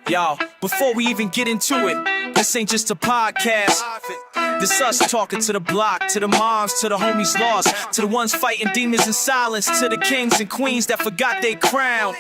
Y'all, before we even get into it, this ain't just a podcast. This us talking to the block, to the moms, to the homies lost, to the ones fighting demons in silence, to the kings and queens that forgot their crown.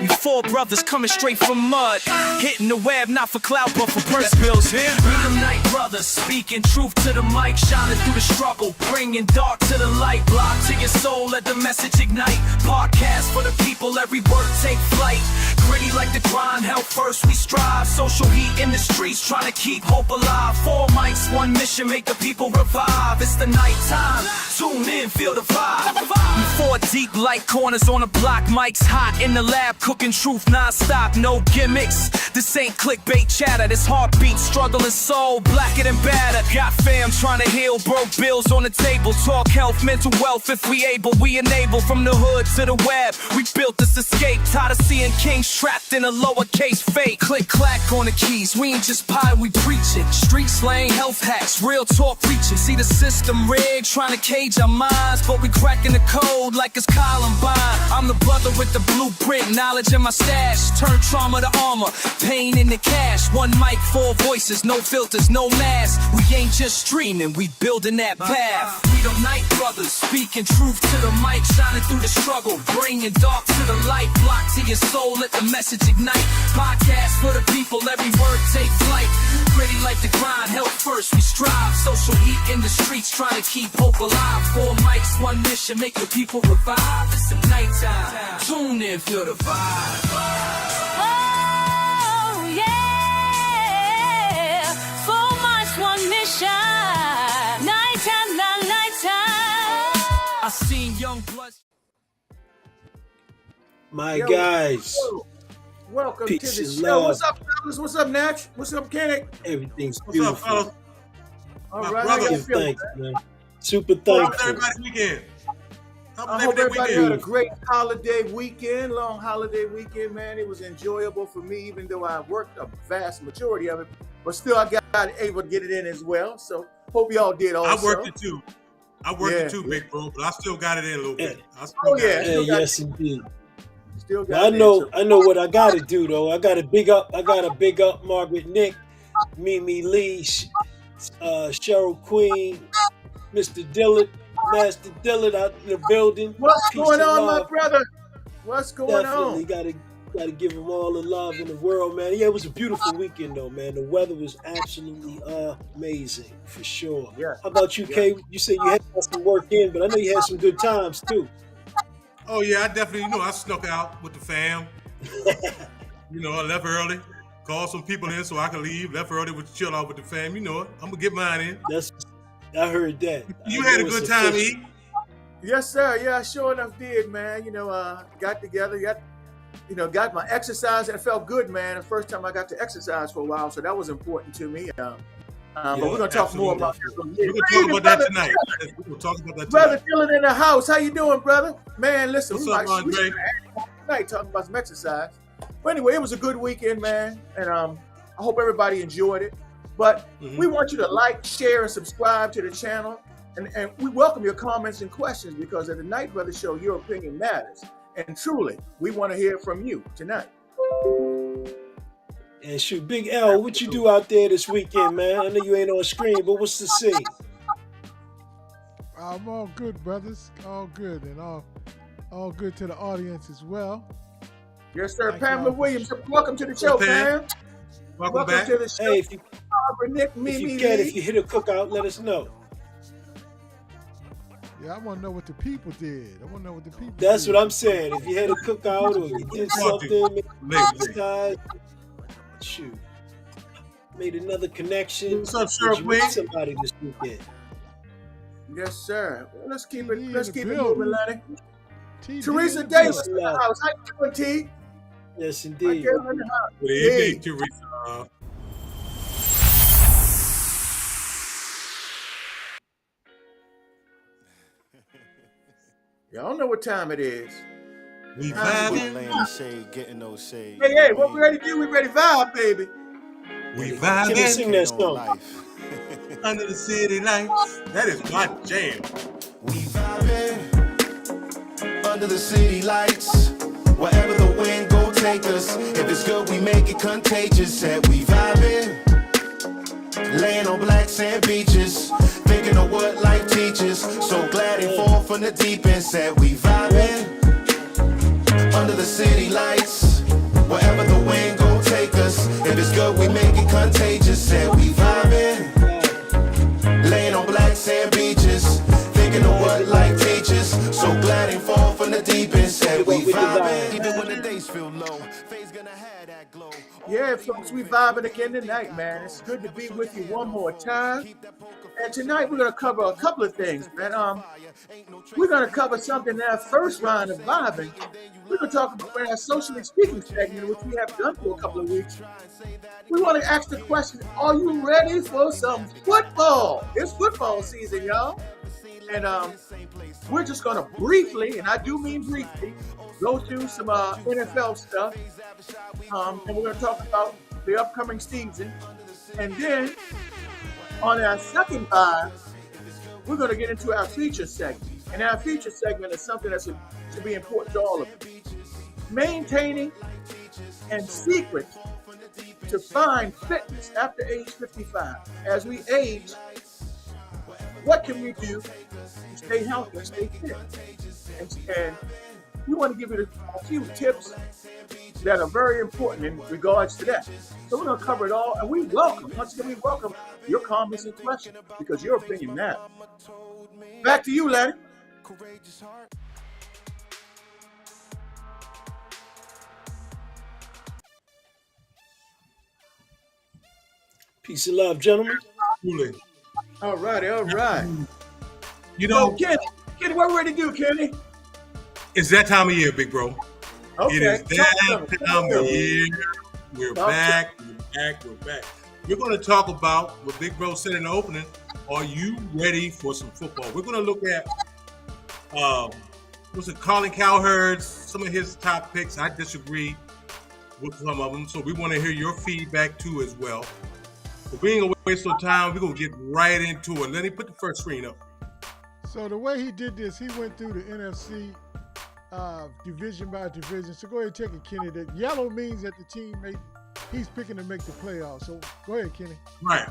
We four brothers coming straight from mud, hitting the web not for clout but for purse bills. We them night brothers, speaking truth to the mic, shining through the struggle, bringing dark to the light. Block to your soul, let the message ignite. Podcast for the people, every word take flight. Gritty like the grind, hell first we strive. Social heat in the streets, trying to keep hope alive. 4 mics, 1 mission, make the people revive. It's the night time, tune in, feel the vibe. We 4 deep like corners on the block, mics hot in the lab, cooking truth non-stop, no gimmicks. This ain't clickbait chatter, this heartbeat, struggling soul, blacker than batter. Got fam trying to heal, broke bills on the table. Talk health, mental wealth, if we able, we enable. From the hood to the web, we built this escape. Tired of seeing kings trapped in a lowercase fake. Click clack on the keys, we ain't just pie, we preach it. Street slang, health hacks, real talk preaching. See the system rigged, trying to cage our minds, but we cracking the code like it's Columbine. I'm the brother with the blueprint, knowledge in my stash. Turn trauma to armor, pain into cash. 1 mic, 4 voices, no filters, no mask. We ain't just streaming, we building that path. We them night brothers, speaking truth to the mic, shining through the struggle, bringing dark to the light. Block to your soul, let the message ignite. Podcast for the people, every word take flight. Gritty like the grind, health first we strive. Social heat in the streets, trying to keep hope alive. 4 mics, 1 mission, make the people revive. It's the nighttime, tune in, feel the vibe. Oh, yeah. 4 mics, 1 mission. Nighttime, nighttime. I seen young blood. My guys, Welcome peace to the and show. love. What's up, fellas? What's up, Natch? What's up, Kenny? Everything's What's up, beautiful. fellas? All My right, brother. how y'all Give feeling, thanks, man? man. Super How was thankful. everybody's weekend? How was I hope everybody weekend? had a great holiday weekend, long holiday weekend, man. It was enjoyable for me, even though I worked a vast majority of it, but still I got able to get it in as well. So hope y'all did also. I worked it too. I worked it too, Yeah. big bro, but I still got it in a little bit. I still Oh, got yeah. it in. Still got Yes, indeed. Still got Now, I it in, know, so- I know what I gotta do though. I gotta big up Margaret Nick, Mimi Lee, Cheryl Queen, Mr. Dillard, Master Dillard out in the building. What's Peace going and on, love. my brother? What's going Definitely on? gotta give them all the love in the world, man. Yeah, it was a beautiful weekend though, man. The weather was absolutely amazing for sure. Yeah. How about you, Kay? You said you had some work in, but I know you had some good times too. Oh yeah, I definitely, I snuck out with the fam. I left early, called some people in so I could leave. Left early to chill out with the fam. You know it. I'm gonna get mine in. I heard that. You I had a know good it's time, official. E. Yes, sir. Yeah, I sure enough did, man. Got together, got my exercise, and it felt good, man. The first time I got to exercise for a while, so that was important to me. But we're gonna talk more about that. We're gonna talk about that tonight. We're gonna talk about that Brother tonight. Dylan in the house. How you doing, brother? Man, listen, What's we up, might Andre? tonight talking about some exercise. But anyway, it was a good weekend, man, and I hope everybody enjoyed it. But we want you to like, share, and subscribe to the channel, and we welcome your comments and questions because at the Night Brother Show, your opinion matters, and truly, we want to hear from you tonight. And shoot, Big L, what you do out there this weekend, man? I know you ain't on screen, but what's the scene? I'm all good, brothers. All good, and all good to the audience as well. Yes, sir. Thank Pamela y'all. Williams, welcome to the show, Pam. Pam. Welcome back. to the show. Hey, if you Barbara, Nick, Mimi, Lee. if you hit a cookout, let us know. Yeah, I want to know what the people did. That's what I'm saying. If you had a cookout or you did something, Lately. shoot, made another connection. What's up, Did Cheryl you meet Queen? somebody this weekend? Yes, sir. Well, let's keep it. TD in Let's the keep it building. moving, Lenny. TD Teresa in the Davis building. in the house. How you doing, T? Yes, Hi, indeed. Carol in the house. Good Hey. evening, Teresa. Y'all know what time it is. We Time vibing. Laying the shade, getting no shade. Hey, what we ready to do? We ready to vibe, baby. We Can you sing vibing that On song? life. under the city lights. That is my jam. We vibing under the city lights. Wherever the wind go, take us. If it's good, we make it contagious. Said we vibing, laying on black sand beaches, thinking of what life teaches. So glad he fall from the deep end. Said we vibing, under the city lights, wherever the wind gon' take us. If it's good, we make it contagious. Said we vibing, laying on black sand beaches, thinking of what life teaches. So glad he fall from the deep end. Said we vibing, even when the days feel low. Faye's gonna have that glow. Yeah, folks, we vibing again tonight, man. It's good to be with you one more time. And tonight we're gonna cover a couple of things, man. We're gonna cover something in our first round of vibing. We're gonna talk about our socially speaking segment, which we have done for a couple of weeks. We want to ask the question: are you ready for some football? It's football season, y'all. And we're just gonna briefly, and I do mean briefly, go through some NFL stuff. And we're gonna talk about the upcoming season. And then on our second vibe, we're gonna get into our feature segment. And our feature segment is something that should be important to all of us. Maintaining and secrets to find fitness after age 55. As we age, what can we do to stay healthy and stay fit? And we want to give you a few tips that are very important in regards to that. So we're going to cover it all, and we welcome your comments and questions, because your opinion matters. Back to you, Larry. Peace and love, gentlemen. Truly. All right. You know, Kenny, what we're ready to do, Kenny? it's that time of year, big bro. Okay. It is that time of year. We're Talk back. We're going to talk about what Big Bro said in the opening. Are you ready for some football? We're going to look at Colin Cowherd's, some of his top picks. I disagree with some of them, so we want to hear your feedback too as well. But we ain't going to waste no time. We're going to get right into it. Let me put the first screen up. So the way he did this, he went through the NFC division by division. So go ahead and take it, Kenny. The yellow means that the team he's picking to make the playoffs. So go ahead, Kenny. Right.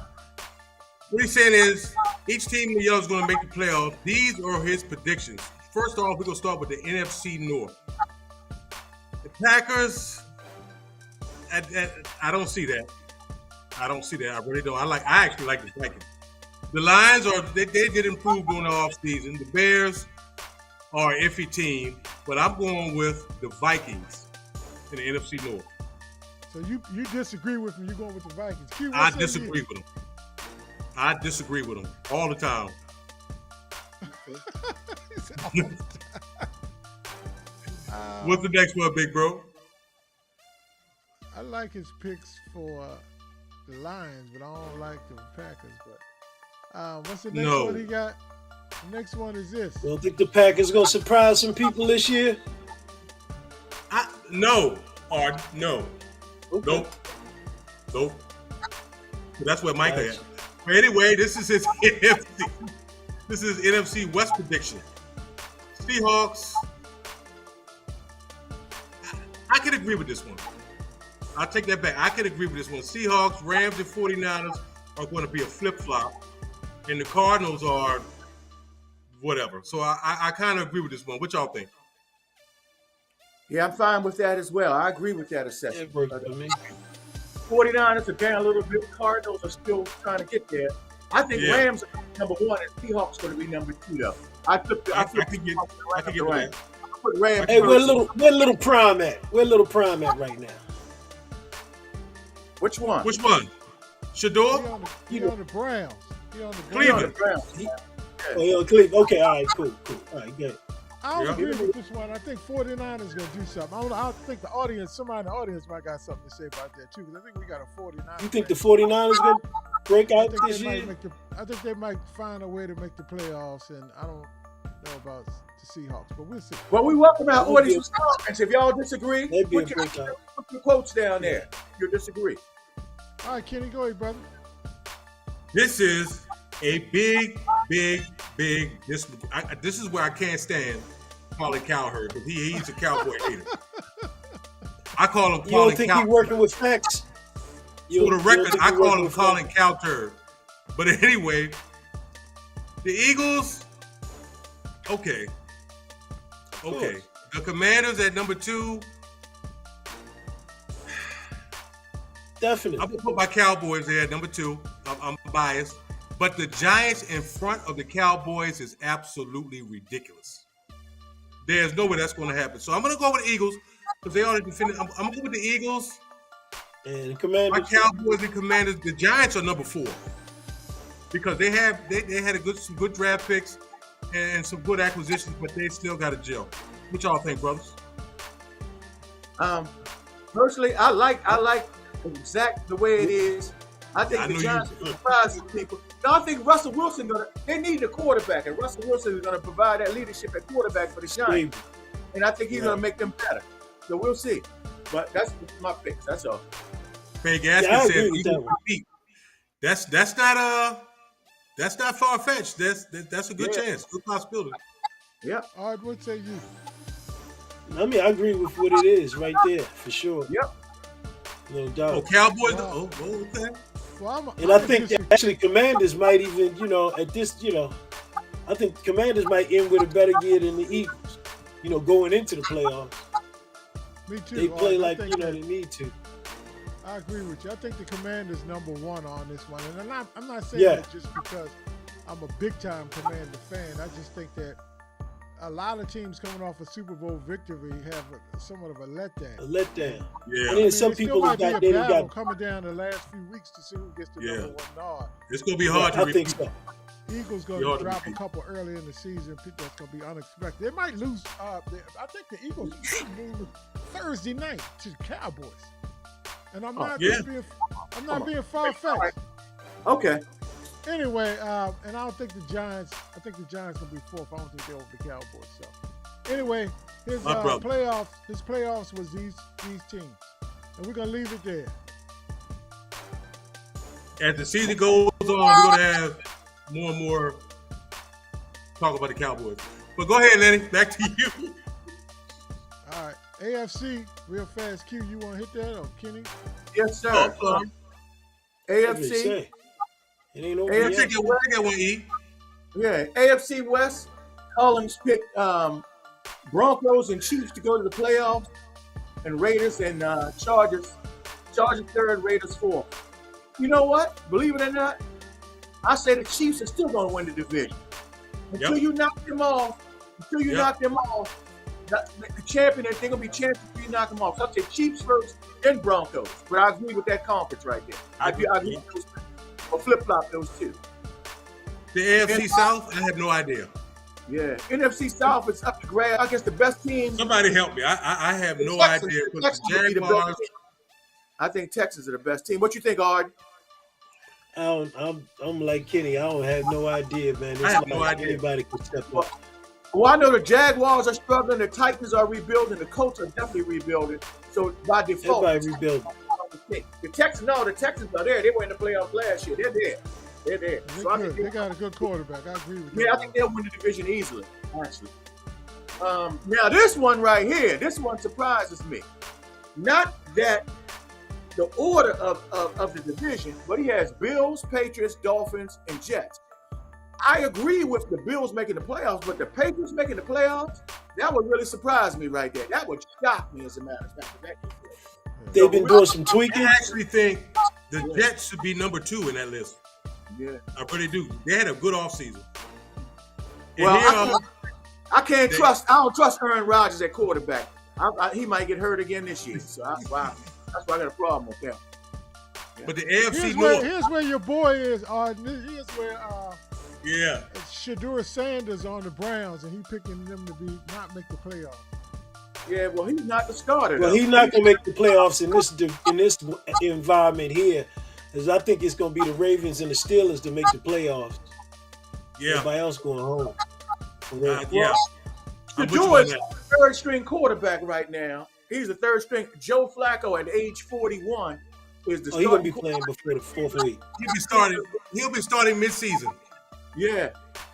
What he's saying is each team in the yellow is going to make the playoffs. These are his predictions. First off, we're going to start with the NFC North. The Packers, I don't see that. I really don't. I actually like the Vikings. The Lions they did improve during the offseason. The Bears are an iffy team, but I'm going with the Vikings in the NFC North. So you disagree with him. You're going with the Vikings. Q, I disagree with them all the time. What's the next one, big bro? I like his picks for the Lions, but I don't like the Packers. But what's the next one he got? The next one is this. You don't think the Packers going to surprise some people this year? No. Okay. Nope. That's where Micah is. But anyway, this is his NFC. This is NFC West prediction. Seahawks. I can agree with this one. I'll take that back. I can agree with this one. Seahawks, Rams, and 49ers are going to be a flip-flop. And the Cardinals are whatever. So I kind of agree with this one. What y'all think? Yeah, I'm fine with that as well. I agree with that assessment. It worked for me. 49ers are down a little bit. Cardinals are still trying to get there. I think Rams are number one and Seahawks going to be number two, though. I could get that. Put Rams Hey, where first. little Prime at? Where little Prime at right now? Which one? Shador? He on the Browns. He on the Cleveland. Browns. Oh, Cleveland. Okay, all right, cool. All right, good. I don't agree with this one. I think 49ers going to do something. I think somebody in the audience might got something to say about that, too, because I think we got a 49ers. You think the 49ers going to break out this year? I think they might find a way to make the playoffs, and I don't know about the Seahawks, but we'll see. Well, we welcome our audience comments. If y'all disagree, put your quotes down there. If you disagree. All right, Kenny, go ahead, brother. This is a big. This is where I can't stand Colin Cowherd because he's a Cowboy hater. I call him You don't Colin think he Cowherd. working with facts? For the record, I call him Colin. Colin Cowherd. But anyway, the Eagles, okay. Okay. The Commanders at number 2. Definitely. I'm going to put my Cowboys there at number 2. I'm biased. But the Giants in front of the Cowboys is absolutely ridiculous. There's no way that's going to happen. So I'm going to go with the Eagles because they already defended. I'm going to go with the Eagles. And My Commanders. Cowboys and Commanders. The Giants are number 4 because they had some good draft picks and some good acquisitions, but they still got a gel. What y'all think, brothers? Personally, I like exact the way it is. I think I the knew Giants you- are surprising people. Now, I think Russell Wilson they need a quarterback, and Russell Wilson is going to provide that leadership at quarterback for the Giants, and I think he's going to make them better. So we'll see. But that's my pick. That's all. Craig Gaskin I said agree with Eagles that one. compete. That's not far fetched. That's a good chance, good possibility. Yeah. All right, what say you? I mean, I agree with what it is right there for sure. Yep. No doubt. Oh, Cowboys. Wow. Okay. Well, And I think that actually Commanders might even, at this, I think Commanders might end with a better year than the Eagles. Going into the playoffs, me too. they play I like think they that- need to. I agree with you. I think the Commanders number 1 on this one, and I'm not saying Yeah. that just because I'm a big time Commander fan. I just think that a lot of teams coming off a Super Bowl victory have somewhat of a letdown. A letdown. Yeah. And then some it still people might have be a got battle coming down the last few weeks to see who gets the Yeah. number 1 nod. It's gonna be hard to I think repeat. so. Eagles going You ought to to drop a repeat. couple early in the season. That's going to be unexpected. They might lose. I think the Eagles lose Thursday night to the Cowboys. And I'm not yeah. being far fetched. Okay. Anyway, and I don't think the Giants. I think the Giants will be 4th. I don't think they're over the Cowboys. So, anyway, his My brother. playoffs was these teams, and we're gonna leave it there. As the season goes on, we're gonna have more and more talk about the Cowboys. But go ahead, Lenny. Back to you. All right, AFC, real fast. Q, you want to hit that or Kenny? Yes, sir. Oh, sorry. What they AFC. say. It ain't over AFC yet. Take that one, E. Yeah, AFC West. Collins picked Broncos and Chiefs to go to the playoffs, and Raiders and Chargers. Chargers 3rd, Raiders 4th. You know what? Believe it or not, I say the Chiefs are still going to win the division until Yep. you knock them off. Until you Yep. knock them off, the champion, they're going to be champions until you knock them off. So I say Chiefs first, then Broncos. But I agree with that conference right there. I agree with those, or flip flop those two. The AFC South, I have no idea. Yeah, NFC South is up to grab. I guess the best team. Somebody help me. I have no Texans- idea. the 'Cause Texans the would be the best Jaguars, team. I think Texans are the best team. What you think, Ard? I'm like Kenny. I don't have no idea, man. It's I have like no idea. Anybody can step up. Well, I know the Jaguars are struggling. The Titans are rebuilding. The Colts are definitely rebuilding. So by default, Everybody rebuild. the Texans are there. They were in the playoffs last year. They're there. They're there. They're So I good. think They got a good quarterback. I agree with you. yeah, I think they'll win the division easily. Actually, now this one right here, this one surprises me. Not that the order of the division, but he has Bills, Patriots, Dolphins, and Jets. I agree with the Bills making the playoffs, but the Patriots making the playoffs, that would really surprise me right there. That would shock me, as a matter of fact. They've been doing some tweaking. I actually think the Jets should be number 2 in that list. Yeah. I really do. They had a good offseason. And Well, then, I don't trust Aaron Rodgers at quarterback. He might get hurt again this year. So that's why I got a problem with him. but the AFC Here's North, where your boy is. Here's where yeah. Shadur Sanders on the Browns, and he picking them to not make the playoffs. Yeah, well, he's not the starter. Well, though. he's not gonna make the playoffs in this environment here, because I think it's gonna be the Ravens and the Steelers to make the playoffs. Yeah. Everybody else going home. For real. Yeah. I'm with you Shadur on is that. the third string quarterback right now. He's the third string. Joe Flacco at age 41 is the Oh, he's gonna be starting playing before the 4th week. He'll be starting mid-season. Yeah,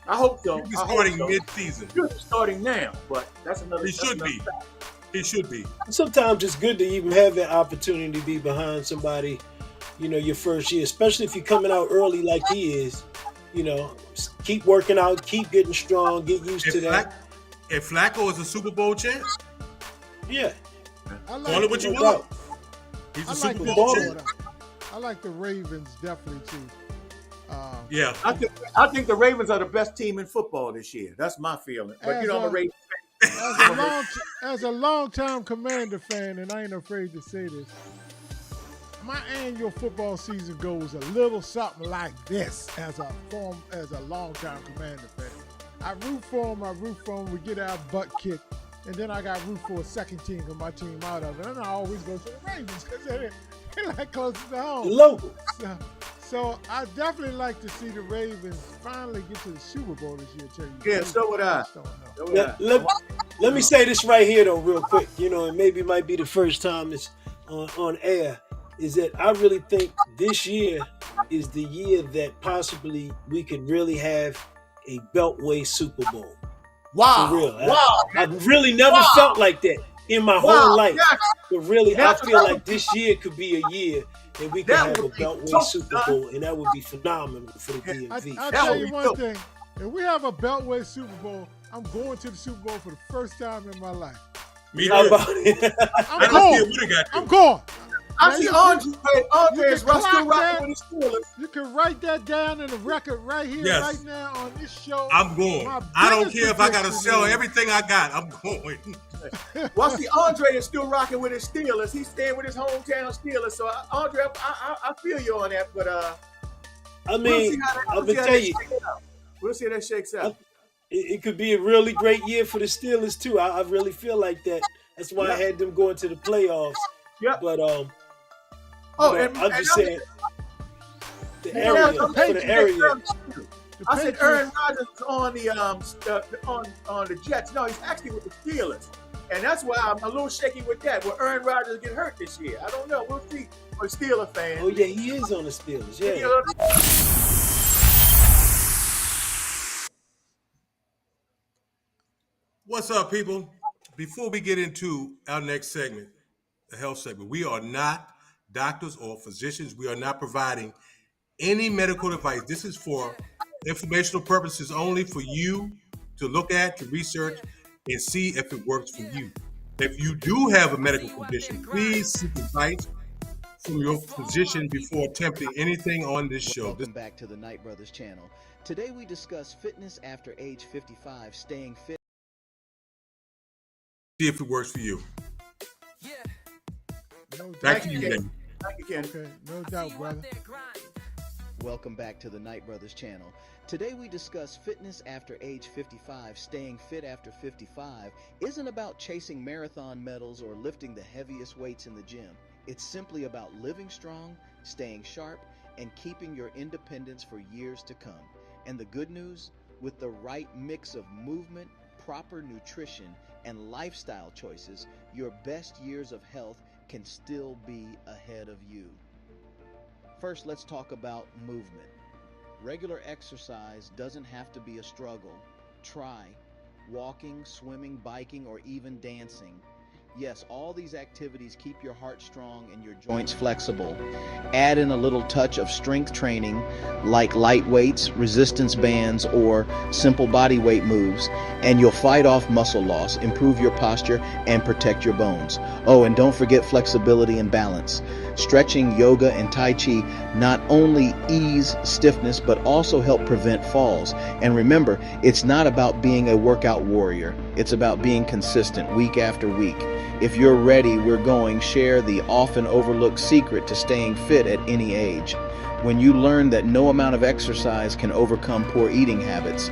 I hope so. He'll be I hope starting so. mid-season. He should be starting now, but that's another. He that's should another be. fact. He should be. Sometimes it's good to even have that opportunity to be behind somebody, your first year, especially if you're coming out early like he is. Keep working out, keep getting strong, get used to that. If Flacco is a Super Bowl champ, Yeah. I call it what you no want. doubt. He's I a like Super the Bowl Bowl. champ. I like the Ravens definitely too. Yeah. I think the Ravens are the best team in football this year. That's my feeling. But I'm a Ravens fan. As a long-time Commander fan, and I ain't afraid to say this, my annual football season goes a little something like this. As a long-time Commander fan, I root for them. We get our butt kicked, and then I got root for a second team because my team out of it. And I always go to the Ravens because they're like closest to home. The local. So I definitely like to see the Ravens finally get to the Super Bowl this year. Tell you, Yeah, so would I. just don't know. Let me say this right here though, real quick. And maybe it might be the first time it's on air. Is that I really think this year is the year that possibly we could really have a Beltway Super Bowl. Wow. For real. Wow. I really never felt like that in my whole life. Yes. But really, That's I feel what- like this year could be a year that we could That have a would be Beltway dope, Super son. Bowl, and that would be phenomenal for the DMV. I'll That tell would you be one dope. thing. If we have a Beltway Super Bowl, I'm going to the Super Bowl for the first time in my life. Me How too. about it? I'm I don't see going. it would have got I'm you. going. I Now see you Andre is can still clock rocking that. with his Steelers. You can write that down in the record right here, Yes. right now on this show. I'm going. My I don't biggest care if I got to prediction sell is- everything I got. I'm going. Well, I see Andre is still rocking with his Steelers. He's staying with his hometown Steelers. So, Andre, I feel you on that. But I we'll mean, see how that, I'm we'll see gonna how tell that you, shakes out. We'll see how that shakes out. it could be a really great year for the Steelers too. I really feel like that. That's why I had them going to the playoffs. Yeah. But Oh, but and I'm just saying the Yeah, area the for the area. The I said Patriots- Aaron Rodgers is on the on the Jets. No, he's actually with the Steelers, and that's why I'm a little shaky with that. Will Aaron Rodgers get hurt this year? I don't know. We'll see. For Steeler fans, Oh yeah, he is on the Steelers. Yeah. What's up, people? Before we get into our next segment, the health segment, we are not doctors or physicians. We are not providing any medical advice. This is for informational purposes only, for you to look at, to research, and see if it works for you. If you do have a medical condition, please seek advice from your physician before attempting anything on this show. Welcome back to the Knight Brothers channel. Today we discuss fitness after age 55, staying fit. See if it works for you. No Back doubt. to you, Ken. Thank you, Ken. Okay, no doubt, brother. Welcome back to the Knight Brothers channel. Today we discuss fitness after age 55, staying fit after 55 isn't about chasing marathon medals or lifting the heaviest weights in the gym. It's simply about living strong, staying sharp, and keeping your independence for years to come. And the good news, with the right mix of movement, proper nutrition, and lifestyle choices, your best years of health can still be ahead of you. First, let's talk about movement. Regular exercise doesn't have to be a struggle. Try walking, swimming, biking, or even dancing. Yes, all these activities keep your heart strong and your joints flexible. Add in a little touch of strength training like light weights, resistance bands, or simple body weight moves, and you'll fight off muscle loss, improve your posture, and protect your bones. Oh, and don't forget flexibility and balance. Stretching, yoga, and Tai Chi not only ease stiffness, but also help prevent falls. And remember, it's not about being a workout warrior. It's about being consistent week after week. If you're ready, we're going. Share the often overlooked secret to staying fit at any age. When you learn that no amount of exercise can overcome poor eating habits,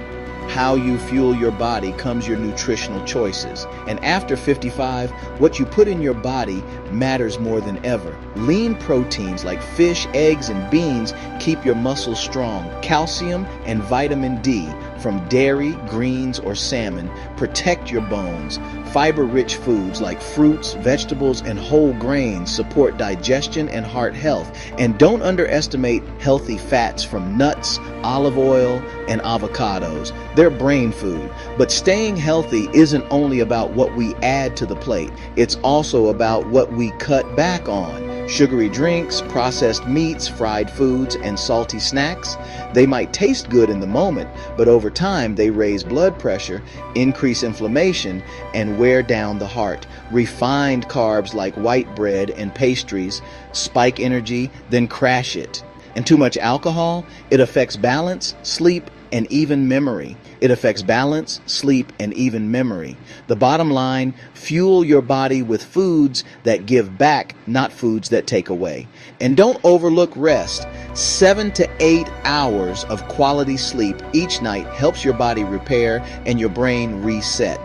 how you fuel your body comes your nutritional choices. And after 55, what you put in your body matters more than ever. Lean proteins like fish, eggs, and beans keep your muscles strong. Calcium and vitamin D from dairy, greens, or salmon. Protect your bones. Fiber-rich foods like fruits, vegetables, and whole grains support digestion and heart health. And don't underestimate healthy fats from nuts, olive oil, and avocados. They're brain food. But staying healthy isn't only about what we add to the plate. It's also about what we cut back on. Sugary drinks, processed meats, fried foods, and salty snacks. They might taste good in the moment, but over time they raise blood pressure, increase inflammation, and wear down the heart. Refined carbs like white bread and pastries spike energy, then crash it. And too much alcohol, it affects balance, sleep, and even memory. It affects balance, sleep, and even memory. The bottom line, fuel your body with foods that give back, not foods that take away. And don't overlook rest. 7 to 8 hours of quality sleep each night helps your body repair and your brain reset.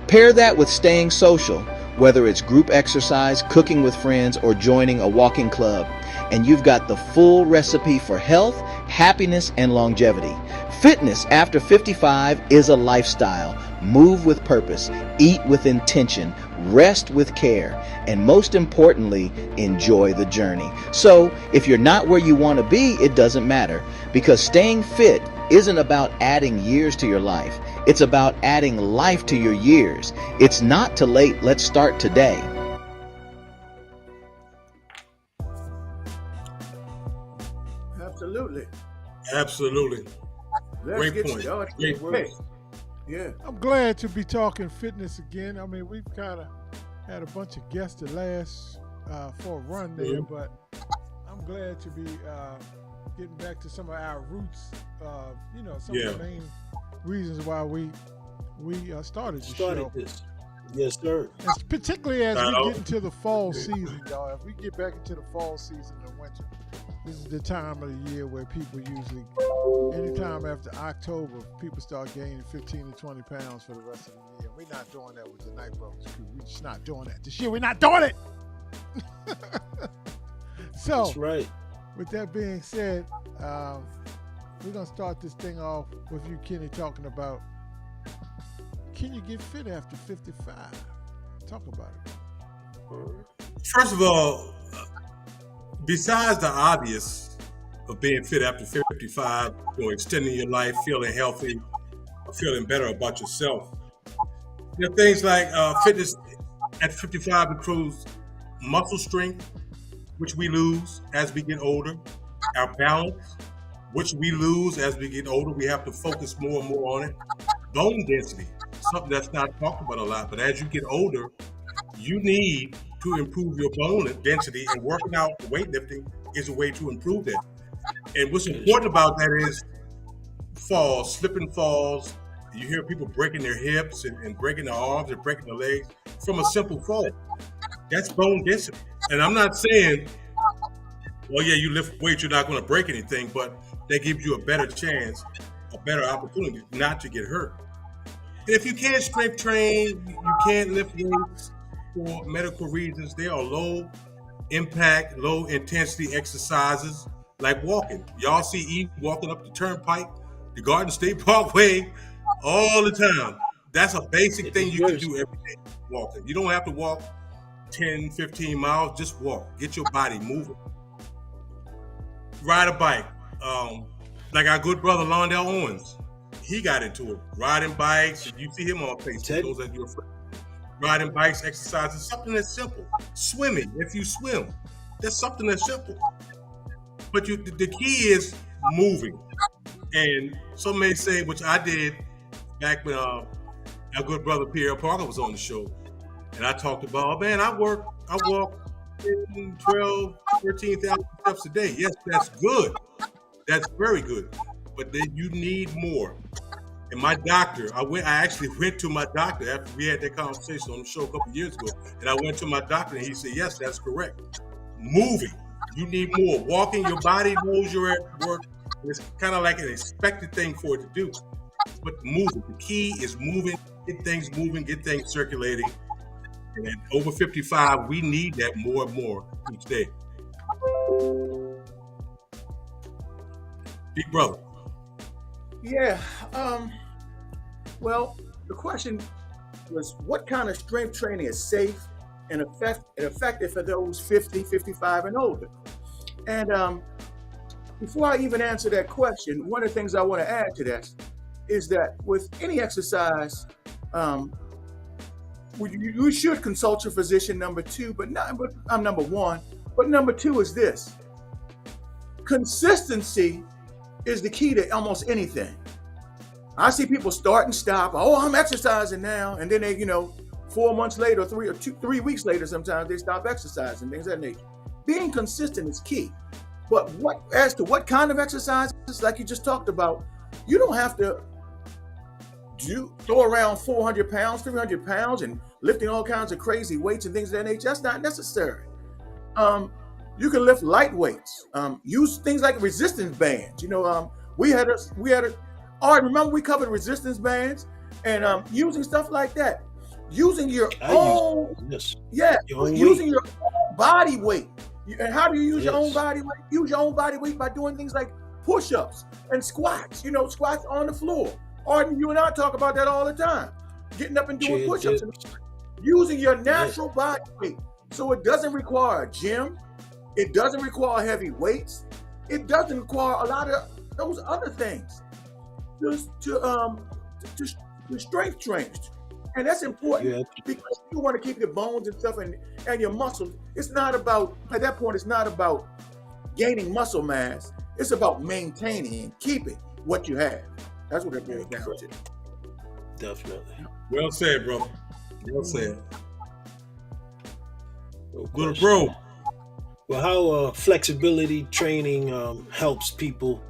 Pair that with staying social, whether it's group exercise, cooking with friends, or joining a walking club. And you've got the full recipe for health, happiness, and longevity. Fitness after 55 is a lifestyle. Move with purpose, eat with intention, rest with care, and most importantly, enjoy the journey. So, if you're not where you want to be, it doesn't matter, because staying fit isn't about adding years to your life. It's about adding life to your years. It's not too late. Let's start today. Absolutely. Absolutely. Let's Great get point. started. Great point. Yeah. I'm glad to be talking fitness again. I mean, we've kind of had a bunch of guests the last for a run there, but I'm glad to be getting back to some of our roots. Some of the main reasons why we started the show. This. Yes, sir. And particularly as we get into the fall season, y'all. If we get back into the fall season and winter, this is the time of the year where people usually, anytime after October, people start gaining 15 to 20 pounds for the rest of the year. We're not doing that with the Night Brothers crew. We're just not doing that. This year, we're not doing it. So, that's right. With that being said, we're going to start this thing off with you, Kenny, talking about, can you get fit after 55? Talk about it. First of all, besides the obvious of being fit after 55, extending your life, feeling healthy, feeling better about yourself, there are things like fitness at 55 improves muscle strength, which we lose as we get older, our balance, which we lose as we get older. We have to focus more and more on it. Bone density, something that's not talked about a lot, but as you get older, you need to improve your bone density, and working out, weightlifting is a way to improve that. And what's important about that is falls, slipping falls. You hear people breaking their hips and breaking their arms and breaking their legs from a simple fall. That's bone density. And I'm not saying, well, yeah, you lift weights, you're not going to break anything, but that gives you a better chance, a better opportunity not to get hurt. And if you can't strength train, you can't lift weights for medical reasons, there are low impact, low intensity exercises like walking. Y'all see Eve walking up the turnpike, the Garden State Parkway all the time. That's a basic thing you can do every day, walking. You don't have to walk 10, 15 miles, just walk. Get your body moving. Ride a bike. Like our good brother Londell Owens, he got into it. Riding bikes, you see him on Facebook, those that you're afraid. Riding bikes, exercises, something that's simple. Swimming, if you swim, that's something that's simple. But the key is moving. And some may say, which I did back when our good brother Pierre Parker was on the show, and I talked about, I walk 10, 12, 13,000 steps a day. Yes, that's good. That's very good. But then you need more. And my doctor, I actually went to my doctor after we had that conversation on the show a couple of years ago. And I went to my doctor and he said, yes, that's correct. Moving. You need more. Walking, your body knows you're at work. It's kind of like an expected thing for it to do. But moving. The key is moving, get things moving, get things circulating. And at over 55, we need that more and more each day. Big brother. Yeah. Well, the question was what kind of strength training is safe and effective for those 50, 55 and older? And before I even answer that question, one of the things I want to add to that is that with any exercise, you should consult your physician, number two, but I'm number one. But number two is this. Consistency is the key to almost anything. I see people start and stop. Oh, I'm exercising now. And then they, 4 months later, 3 weeks later, sometimes they stop exercising, things of that nature. Being consistent is key. But as to what kind of exercises, like you just talked about, you don't have to throw around 400 pounds, 300 pounds and lifting all kinds of crazy weights and things of that nature. That's not necessary. You can lift light weights. Use things like resistance bands. We had all right, remember we covered resistance bands and using stuff like that. Using your own body weight. And how do you use your own body weight? Use your own body weight by doing things like push-ups and squats. Squats on the floor. Arden, you and I talk about that all the time. Getting up and doing push-ups. Using your natural body weight. So it doesn't require a gym. It doesn't require heavy weights. It doesn't require a lot of those other things to strength train. And that's important because you want to keep your bones and stuff and your muscles. It's not about, at that point, it's not about gaining muscle mass. It's about maintaining and keeping what you have. That's what it boils down to. Definitely. Well said, bro. Well said. No Little question. bro. Well, how flexibility training helps people,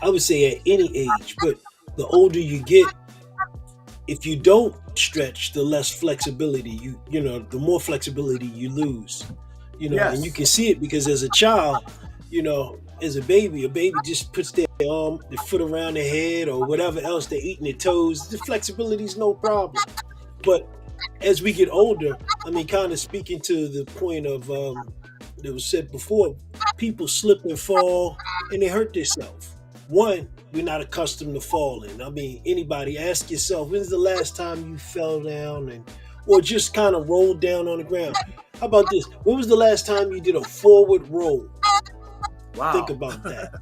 I would say at any age, but the older you get, if you don't stretch, the less flexibility the more flexibility you lose. And you can see it because as a child, as a baby just puts their foot around their head or whatever else, they're eating their toes. The flexibility is no problem. But as we get older, kind of speaking to the point of that was said before, people slip and fall and they hurt themselves. One, we're not accustomed to falling. Anybody, ask yourself, when's the last time you fell down or just kind of rolled down on the ground? How about this? When was the last time you did a forward roll? Wow. Think about that.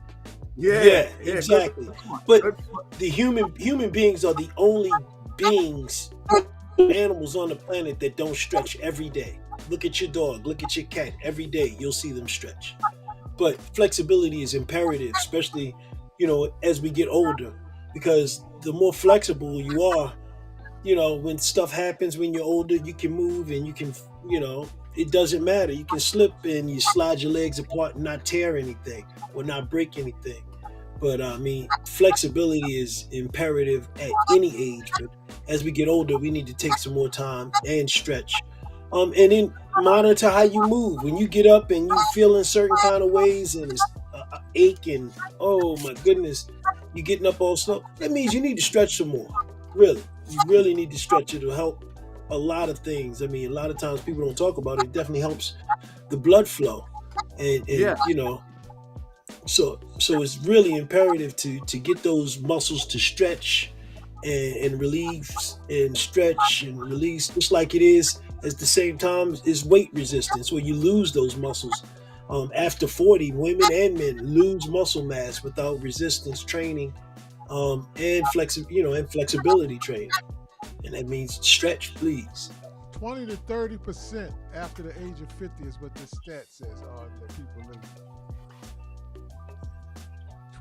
Yeah, exactly. But the human beings are the only beings, animals on the planet that don't stretch every day. Look at your dog, look at your cat. Every day you'll see them stretch. But flexibility is imperative, especially, as we get older, because the more flexible you are, when stuff happens when you're older, you can move and you can, it doesn't matter. You can slip and you slide your legs apart and not tear anything or not break anything. But flexibility is imperative at any age. But as we get older, we need to take some more time and stretch. And then monitor how you move. When you get up and you feel in certain kind of ways and it's aching, oh my goodness, you're getting up all slow, that means you need to stretch some more. Really. You really need to stretch. It'll help a lot of things. A lot of times people don't talk about it. It definitely helps the blood flow. And so it's really imperative to get those muscles to stretch and relieve and stretch and release, just like it is at the same time is weight resistance, where you lose those muscles. After 40, women and men lose muscle mass without resistance training and flexibility training. And that means stretch, please. 20 to 30% after the age of 50 is what this stat says that people live.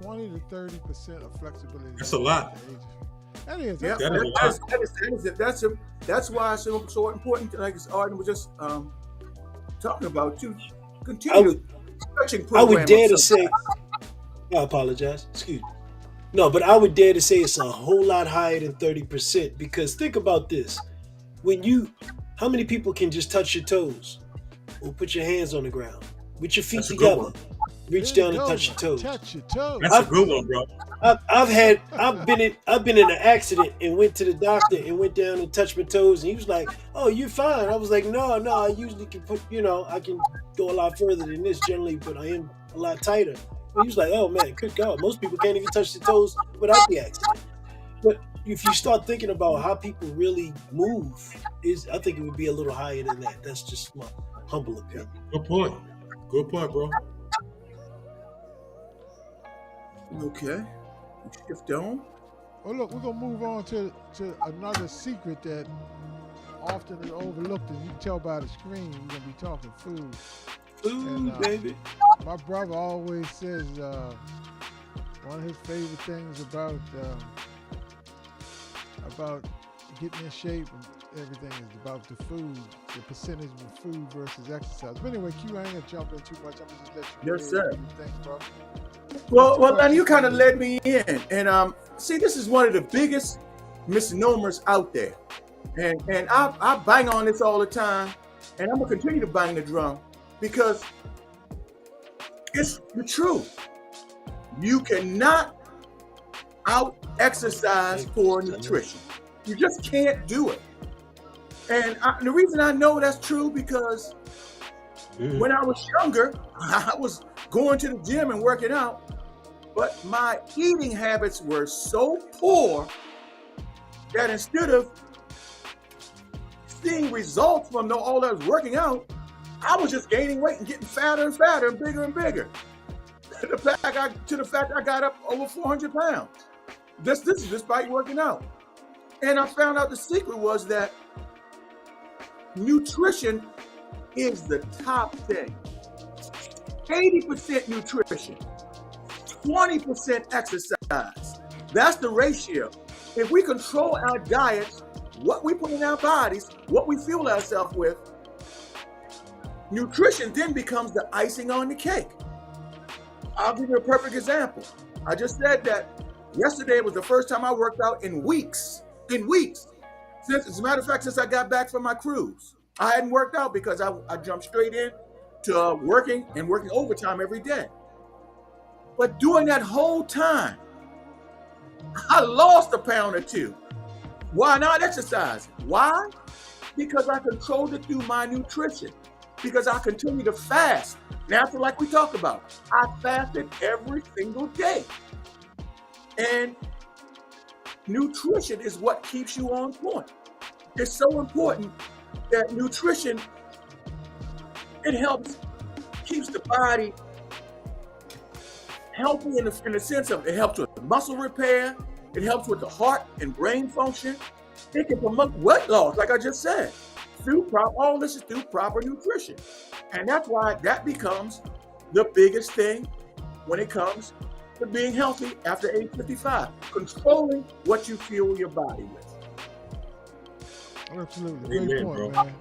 20 to 30% of flexibility. That's a lot. That is. Yeah, that's why it's so important. Like Arden was just talking about, to continue stretching program. I would dare to say, I apologize. Excuse me. No, but I would dare to say it's a whole lot higher than 30%, because think about this. How many people can just touch your toes or put your hands on the ground with your feet together? Reach down and touch your toes. Touch your toes. That's a good one, bro. I've been in an accident and went to the doctor and went down and touched my toes, and he was like, "Oh, you're fine." I was like, "No, I usually can put, I can go a lot further than this generally, but I am a lot tighter." Well, he was like, oh man, good God, most people can't even touch their toes without the accident. But if you start thinking about how people really move, I think it would be a little higher than that. That's just my humble opinion. Good point. Good point, bro. Okay. Shift on. Well, look, we're gonna move on to another secret that often is overlooked, and you can tell by the screen. We're gonna be talking food. Food, And, baby. My brother always says one of his favorite things about getting in shape and everything is about the food, the percentage of food versus exercise. But anyway, Q, I ain't gonna jump in too much. I'm gonna just let you. Yes, sir. What you think, bro? Well, and you kind of led me in, and see, this is one of the biggest misnomers out there, and I bang on this all the time, and I'm gonna continue to bang the drum because it's the truth. You cannot out exercise poor nutrition. You just can't do it. And the reason I know that's true because when I was younger, I was going to the gym and working out, but my eating habits were so poor that instead of seeing results from all that was working out, I was just gaining weight and getting fatter and fatter and bigger and bigger. To the fact I got up over 400 pounds. This is despite working out. And I found out the secret was that nutrition is the top thing. 80% nutrition, 20% exercise. That's the ratio. If we control our diets, what we put in our bodies, what we fuel ourselves with, nutrition then becomes the icing on the cake. I'll give you a perfect example. I just said that yesterday was the first time I worked out in weeks. As a matter of fact, since I got back from my cruise, I hadn't worked out because I jumped straight in to working overtime every day. But during that whole time, I lost a pound or two. Why not exercise? Why? Because I controlled it through my nutrition. Because I continue to fast. Natural, like we talked about. I fasted every single day. And nutrition is what keeps you on point. It's so important that nutrition, keeps the body healthy in the sense of it helps with muscle repair, it helps with the heart and brain function, it can promote weight loss, like I just said. All this is through proper nutrition. And that's why that becomes the biggest thing when it comes to being healthy after age 55, controlling what you fuel your body with. Absolutely. Amen, Great point, bro. man.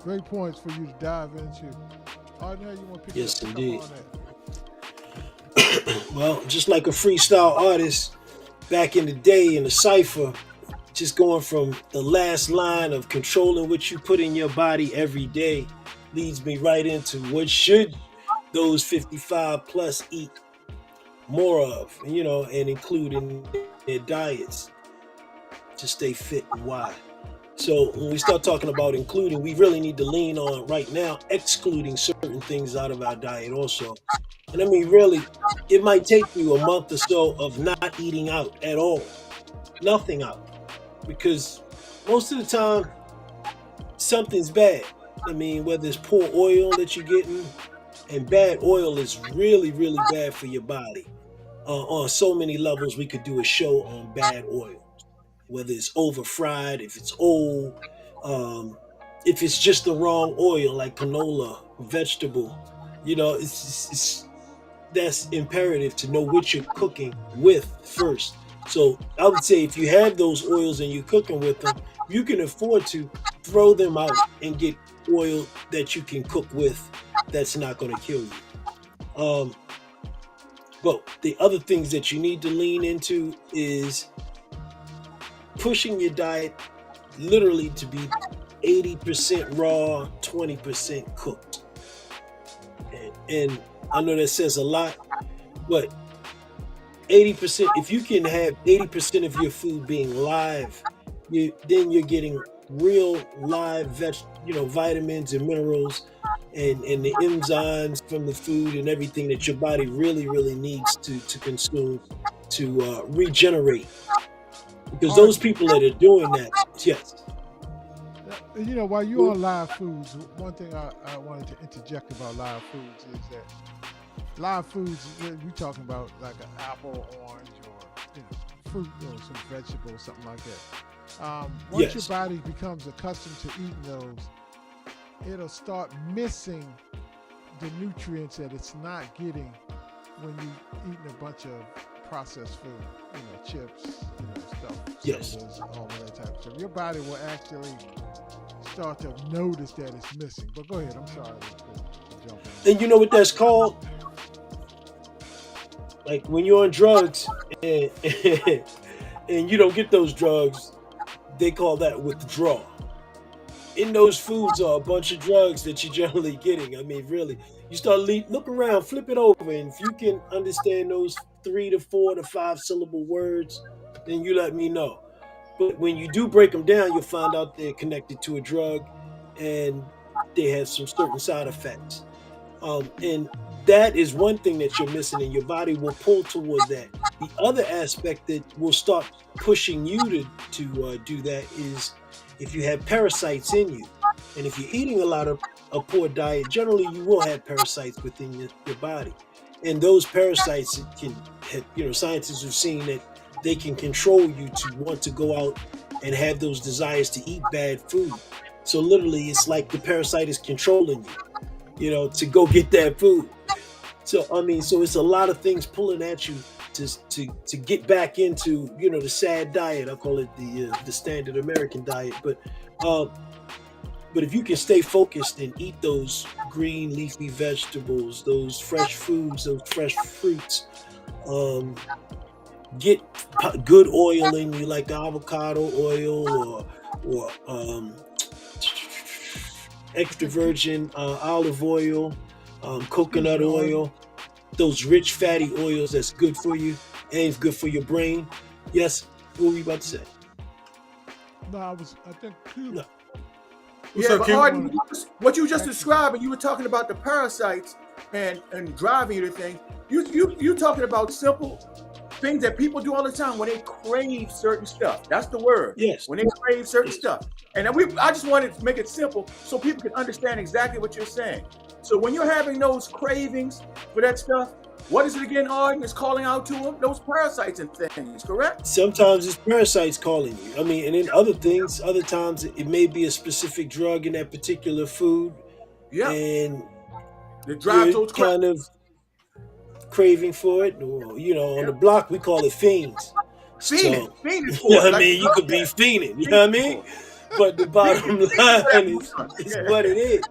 Great points for you to dive into. Now you want to pick Yes, up indeed. on that. Well, just like a freestyle artist back in the day in the cypher, just going from the last line of controlling what you put in your body every day leads me right into what should those 55 plus eat more of, and include in their diets to stay fit and why. So when we start talking about including, we really need to lean on right now excluding certain things out of our diet also. And I mean, really, it might take you a month or so of not eating out at all, nothing out, because most of the time something's bad. I mean, whether it's poor oil that you're getting, and bad oil is really, really bad for your body. On so many levels, we could do a show on bad oil, whether it's over fried, if it's old, if it's just the wrong oil, like canola, vegetable, that's imperative to know what you're cooking with first. So I would say if you have those oils and you're cooking with them, you can afford to throw them out and get oil that you can cook with that's not going to kill you. But the other things that you need to lean into is pushing your diet literally to be 80% raw, 20% cooked. And I know that says a lot, but 80%, if you can have 80% of your food being live, then you're getting real live vitamins and minerals and the enzymes from the food and everything that your body really, really needs to consume to regenerate. Because those people that are doing that, yes. You know, while you're on live foods, one thing I wanted to interject about live foods is that live foods, we're talking about like an apple, orange, or fruit or some vegetable, something like that. Once your body becomes accustomed to eating those, it'll start missing the nutrients that it's not getting when you're eating a bunch of processed food, chips, stuff, sodas, all of that type of stuff. Your body will actually start to notice that it's missing. But go ahead, I'm sorry to jump in. And you know what that's called? Like when you're on drugs and you don't get those drugs, they call that withdrawal. In those foods are a bunch of drugs that you're generally getting. I mean, really, you start look around, flip it over, and if you can understand those 3 to 4 to 5 syllable words, then you let me know. But when you do break them down, you'll find out they're connected to a drug, and they have some certain side effects. And that is one thing that you're missing, and your body will pull toward that. The other aspect that will start pushing you to do that is if you have parasites in you. And if you're eating a lot of a poor diet, generally you will have parasites within your body. And those parasites can have, scientists have seen that they can control you to want to go out and have those desires to eat bad food. So literally it's like the parasite is controlling you, to go get that food. So, so it's a lot of things pulling at you to get back into, the sad diet. I call it the standard American diet. But if you can stay focused and eat those green leafy vegetables, those fresh foods, those fresh fruits, get good oil in you, like avocado oil or extra virgin olive oil, coconut oil, those rich fatty oils that's good for you and it's good for your brain. Yes, what were you about to say? No, I think No. Yeah, but Arden, what you just described, and you were talking about the parasites and driving you to things. You talking about simple things that people do all the time when they crave certain stuff. That's the word. Yes. When they crave certain stuff. And I just wanted to make it simple so people can understand exactly what you're saying. So when you're having those cravings for that stuff, what is it again, Arden? It's calling out to them? Those parasites and things, correct? Sometimes it's parasites calling you. And then other times it may be a specific drug in that particular food. Yeah. And the drives those kind of craving for it. Or, on the block we call it fiends. Fiending. So, Fiending for you know it. what I mean? You could be fiending. You know what I mean? But the bottom line is what it is.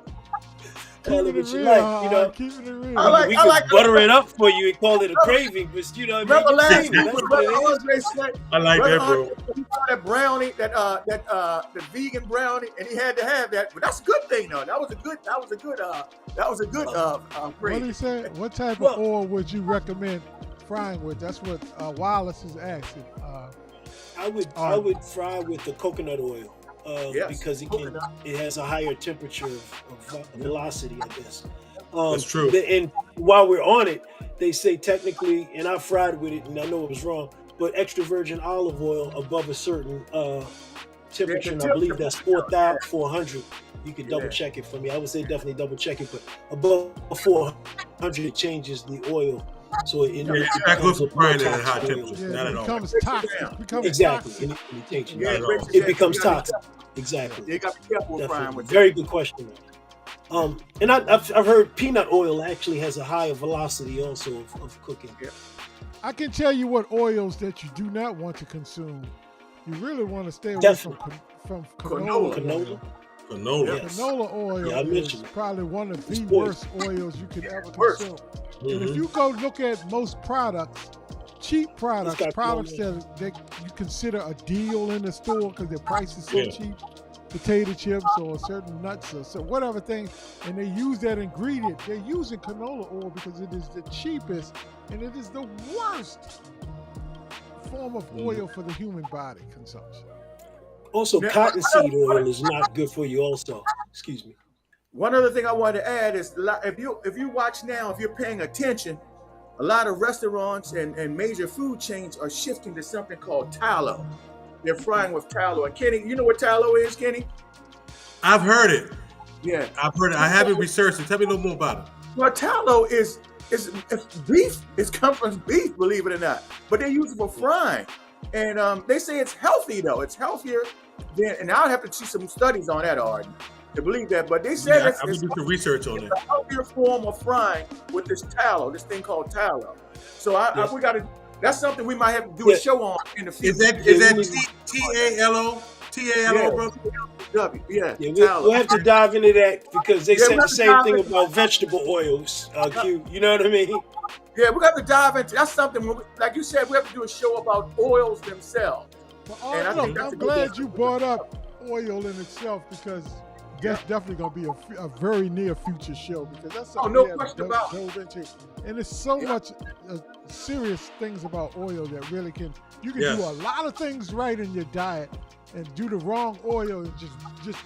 Call it what you like, Keeping it real. We could butter it up for you and call it a craving, but remember last week that's what it is. I like that, bro. He got that brownie, the vegan brownie, and he had to have that. But that's a good thing, though. That was a good What craving. do you say? What type of oil would you recommend frying with? That's what Wallace is asking. I would fry with the coconut oil. Because it has a higher temperature of velocity, I guess. That's true. And while we're on it, they say technically, and I fried with it, and I know it was wrong, but extra virgin olive oil above a certain temperature, and I believe that's 400. You can double check it for me. I would say definitely double check it, but above 400, it changes the oil. So it becomes a frying at high temperature. Not at all. It becomes toxic. Exactly. It becomes toxic. Exactly. You got to be careful with frying with Very good question. And I've heard peanut oil actually has a higher velocity also of cooking. Yeah. I can tell you what oils that you do not want to consume. You really want to stay away from canola. Canola. Yes. Canola oil is probably one of the worst oils you could ever consume. And if you go look at most products, cheap products that you consider a deal in the store because their price is so cheap, potato chips or certain nuts or so whatever thing, and they use that ingredient. They're using canola oil because it is the cheapest and it is the worst form of oil for the human body consumption. Also, cottonseed oil is not good for you also. Excuse me. One other thing I wanted to add is if you watch now, if you're paying attention, a lot of restaurants and major food chains are shifting to something called tallow. They're frying with tallow. And Kenny, you know what tallow is, Kenny? I've heard it. Yeah. I've heard it. I haven't researched it. Tell me a little more about it. Well, tallow is beef. It's come from beef, believe it or not. But they use it for frying. And they say it's healthy, though. It's healthier than, and I'll have to see some studies on that, Arden, to believe that. But they say I'm going to do some research on it. It's a healthier form of frying with this tallow, this thing called tallow. So we got to, that's something we might have to do a show on in the future. Is that T-A-L-O? T-A-L-O, bro? Yeah. We'll have to dive into that because they said the same thing about vegetable oils, Q. You know what I mean? Yeah, we got to dive into that's something. Like you said, we have to do a show about oils themselves. Well, look, I'm glad you brought up oil in itself because that's definitely going to be a very near future show because that's something no we question have about dove into. And there's so much serious things about oil that really you can do a lot of things right in your diet and do the wrong oil and just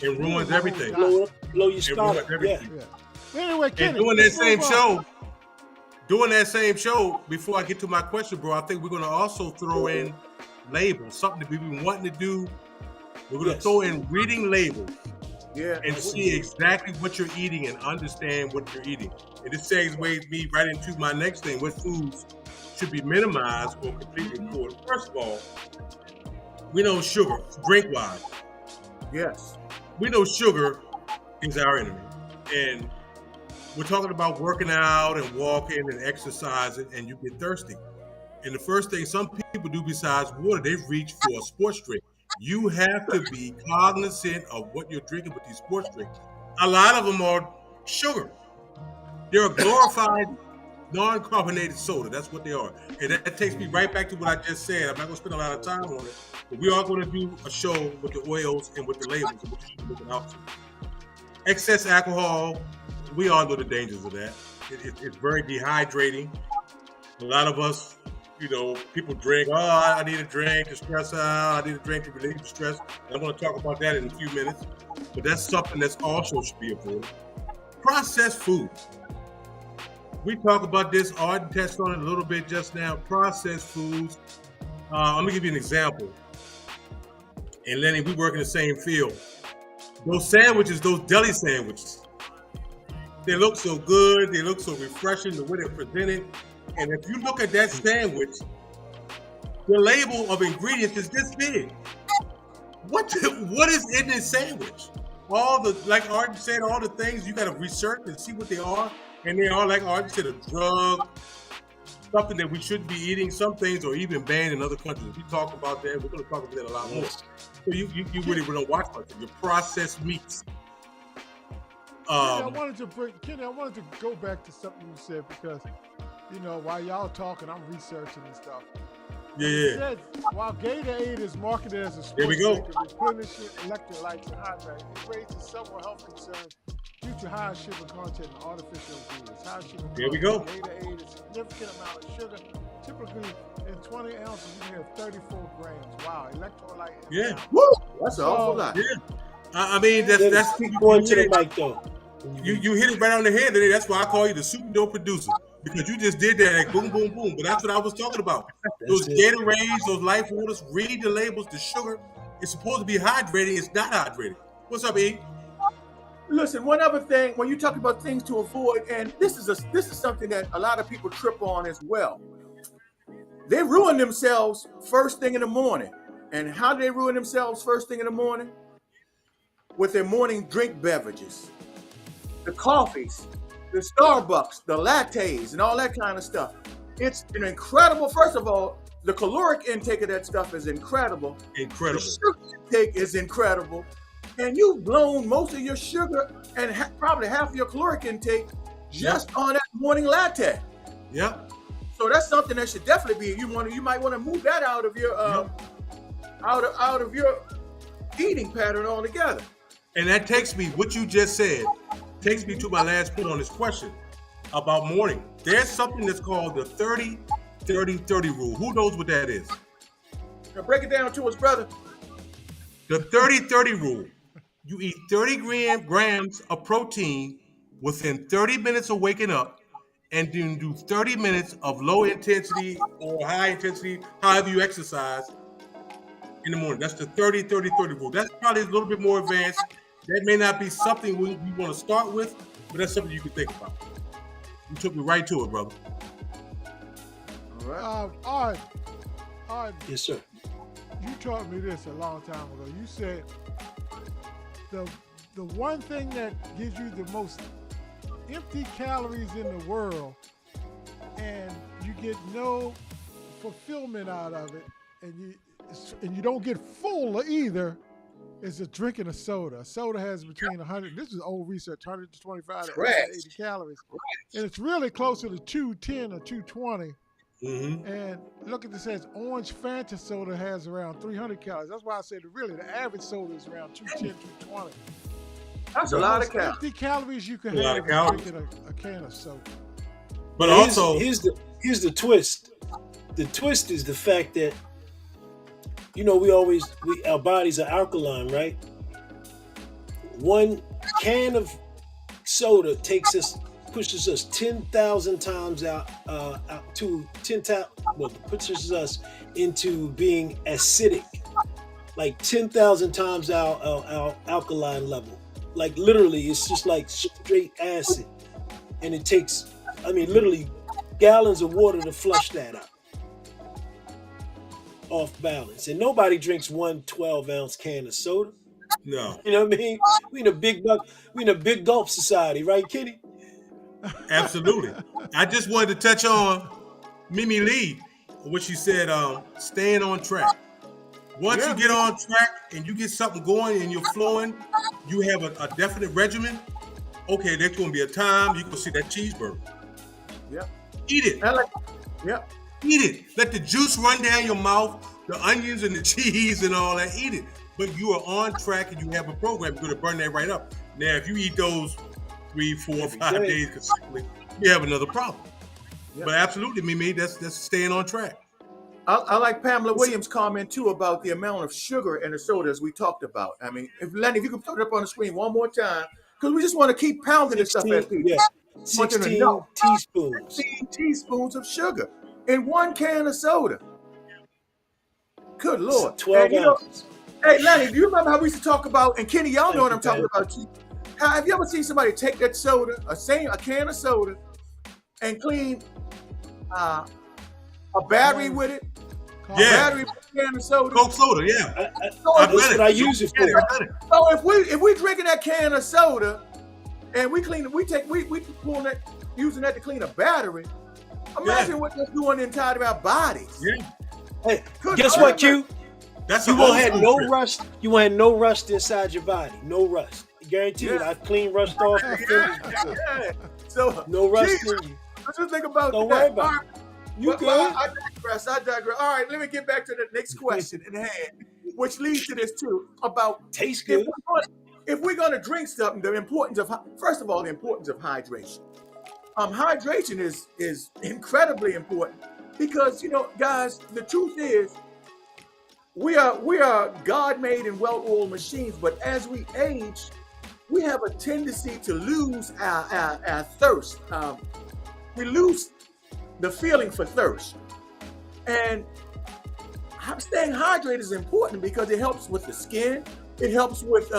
it ruins everything. Blow your stomach. Yeah. Anyway, Kenny, and doing that same show, before I get to my question, bro, I think we're going to also throw in labels, something that we've been wanting to do. We're going to throw in reading labels and see exactly what you're eating and understand what you're eating. And this segues me right into my next thing, what foods should be minimized or completely ignored. First of all, we know sugar, drink-wise. Yes. We know sugar is our enemy. And we're talking about working out and walking and exercising, and you get thirsty. And the first thing some people do besides water, they reach for a sports drink. You have to be cognizant of what you're drinking with these sports drinks. A lot of them are sugar. They're a glorified non-carbonated soda. That's what they are. And that takes me right back to what I just said. I'm not going to spend a lot of time on it, but we are going to do a show with the oils and with the labels and what you should be looking out for. Excess alcohol, we all know the dangers of that. It's very dehydrating. A lot of us, people drink, I need a drink to stress out. I need a drink to relieve the stress. And I'm going to talk about that in a few minutes. But that's something that's also should be avoided. Processed foods. We talk about this. Arden touched on it a little bit just now. Processed foods. Let me give you an example. And Lenny, we work in the same field. Those sandwiches, those deli sandwiches, they look so good. They look so refreshing the way they're presented. And if you look at that sandwich, the label of ingredients is this big. What is in this sandwich? Like Arden said, all the things you got to research and see what they are. And they are, like Arden said, a drug, something that we shouldn't be eating. Some things are even banned in other countries. We talk about that. We're going to talk about that a lot more. So you really don't watch much of your processed meats. Kenny, I wanted to go back to something you said because, while y'all talking, I'm researching and stuff. Yeah. You said, while Gatorade is marketed as a sports drink and replenishing electrolytes and hydrate, it raises several health concerns due to high sugar content and artificial ingredients. High sugar content. Gatorade is a significant amount of sugar. Typically, in 20 ounces, you can have 34 grams. Wow, electrolyte. Yeah. Woo! That's an awful lot. Yeah. I mean, that's going to the mic though. You hit it right on the head today. That's why I call you the super dope producer. Because you just did that, like boom, boom, boom. But that's what I was talking about. Those Gatorades, those Life Waters, read the labels, the sugar. It's supposed to be hydrating. It's not hydrating. What's up, E? Listen, one other thing, when you talk about things to avoid, and this is something that a lot of people trip on as well. They ruin themselves first thing in the morning. And how do they ruin themselves first thing in the morning? With their morning drink beverages. The coffees, the Starbucks, the lattes, and all that kind of stuff. It's an incredible, first of all, the caloric intake of that stuff is incredible. Incredible. The sugar intake is incredible. And you've blown most of your sugar and probably half of your caloric intake just on that morning latte. Yep. So that's something that should definitely be, you might want to move that out of your out of your eating pattern altogether. And that takes me, what you just said, takes me to my last point on this question about morning. There's something that's called the 30-30-30 rule. Who knows what that is? Now break it down to us, brother. The 30-30 rule. you eat 30 grams of protein within 30 minutes of waking up, and then do 30 minutes of low intensity or high intensity, however you exercise in the morning. That's the 30-30-30 rule. That's probably a little bit more advanced. That may not be something we want to start with, but that's something you can think about. You took me right to it, brother. All right. All right. Yes, sir. You taught me this a long time ago. You said the one thing that gives you the most empty calories in the world, and you get no fulfillment out of it, and you don't get full either, is a drinking a soda. A soda has between 100. This is old research, 125 to 180 calories, and it's really closer to 210 or 220. Mm-hmm. And look at this, says orange Fanta soda has around 300 calories. That's why I said really the average soda is around 210, 220. That's a lot of calories. Empty calories you can A lot have of calories. drinking a can of soda. But Now, also, here's the twist. The twist is the fact that, you know, our bodies are alkaline, right? One can of soda pushes us 10,000 times out to 10,000. Well, pushes us into being acidic, like 10,000 times our alkaline level. Like literally, it's just like straight acid, and it takes, literally gallons of water to flush that out. Off balance, and nobody drinks one 12-ounce can of soda. no, You know what I mean? We in a big gulp society, right, Kenny? absolutely. I just wanted to touch on Mimi Lee, what she said, staying on track. Once you get on track and you get something going and you're flowing, you have a definite regimen. Okay, there's going to be a time you can see that cheeseburger. Yep. Eat it. Yep. Eat it. Let the juice run down your mouth, the onions and the cheese and all that. Eat it. But you are on track and you have a program. You're going to burn that right up. Now, if you eat those 3, 4, 5 days consecutively, you have another problem. Yep. But absolutely, Mimi, that's staying on track. I like Pamela Williams' comment too about the amount of sugar in the sodas we talked about. I mean, Lenny, if you could put it up on the screen one more time, because we just want to keep pounding this stuff at people. Yeah, 16 teaspoons. 16 teaspoons of sugar in one can of soda. Good Lord. 12 ounces. Hey, Lenny, do you remember how we used to talk about, and Kenny, y'all know what I'm talking about too. Have you ever seen somebody take that soda, a can of soda, and clean a battery with it? Yeah. Battery with a can of soda. Coke soda, yeah. That's what I use it for. So if we drinking that can of soda and we pulling that, using that to clean a battery, imagine what that's doing inside of our bodies. Yeah. Hey, Good guess Lord. what, Q? That's You a won't whole have no trip. rust. You won't have no rust inside your body. No rust. I guarantee you. I've cleaned rust off my fingers before. Yeah. So No rust Jesus, in you. let's just think about Don't that. worry about All it. right. You Well, good? I digress. All right, let me get back to the next question in hand, which leads to this too, about Tastes good. if we're going to drink something, the importance of, first of all, the importance of hydration. Hydration is incredibly important because, you know, guys, the truth is we are God-made and well-oiled machines, but as we age, we have a tendency to lose our thirst. We lose the feeling for thirst. And staying hydrated is important because it helps with the skin. It helps with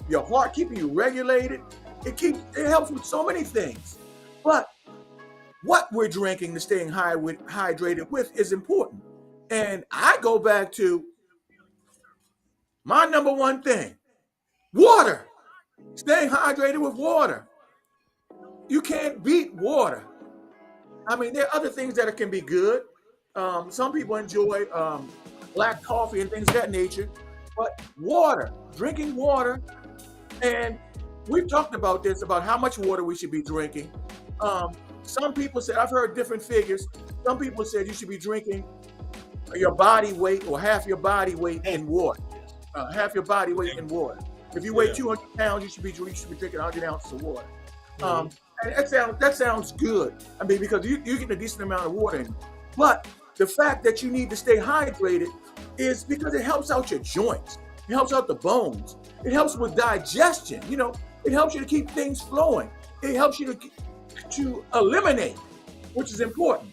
your heart, keeping you regulated. It helps with so many things. But what we're drinking to staying hydrated with is important. And I go back to my number one thing, water. Staying hydrated with water. You can't beat water. I mean, there are other things that can be good. Some people enjoy black coffee and things of that nature. But water, drinking water, and we've talked about this, about how much water we should be drinking. Some people said, I've heard different figures. Some people said you should be drinking your body weight or half your body weight in water. Half your body weight in water. If you weigh 200 pounds, you should be drinking 100 ounces of water. And that sounds good. I mean, because you're getting a decent amount of water in. But the fact that you need to stay hydrated is because it helps out your joints. It helps out the bones. It helps with digestion. It helps you to keep things flowing. It helps you to eliminate, which is important.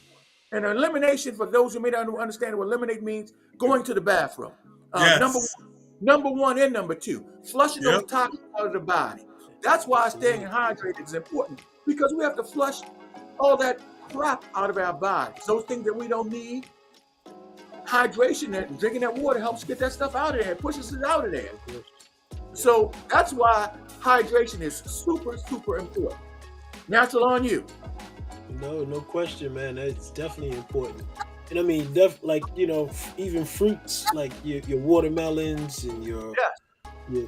And elimination, for those who may not understand what eliminate means, going to the bathroom. Yes. Number one and number two, flushing Yep. those toxins out of the body. That's why staying hydrated is important, because we have to flush all that crap out of our bodies. Those things that we don't need. Hydration and drinking that water helps get that stuff out of there, pushes it out of there. So that's why hydration is super, super important. Natural on you. No question, man. That's definitely important. And I mean, even fruits like your watermelons and your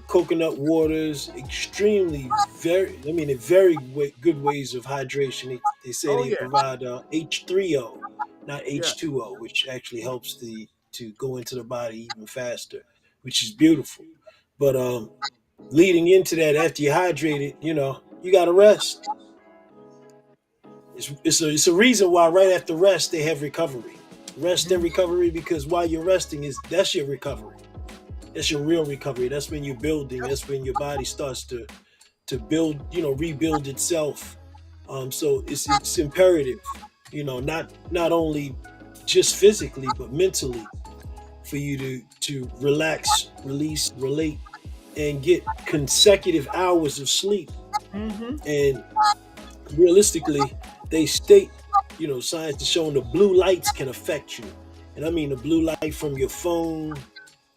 coconut waters, very good ways of hydration. They say they provide H3O, not H2O, which actually helps to go into the body even faster, which is beautiful. But leading into that, after you're hydrated, you got to rest. It's a reason why right after rest they have recovery. Rest and recovery, because while you're resting, that's your recovery. That's your real recovery. That's when you're building. That's when your body starts to build, rebuild itself. So it's imperative, not only just physically but mentally, for you to relax, release, relate, and get consecutive hours of sleep. And realistically, they state, science is showing the blue lights can affect you. And I mean the blue light from your phone,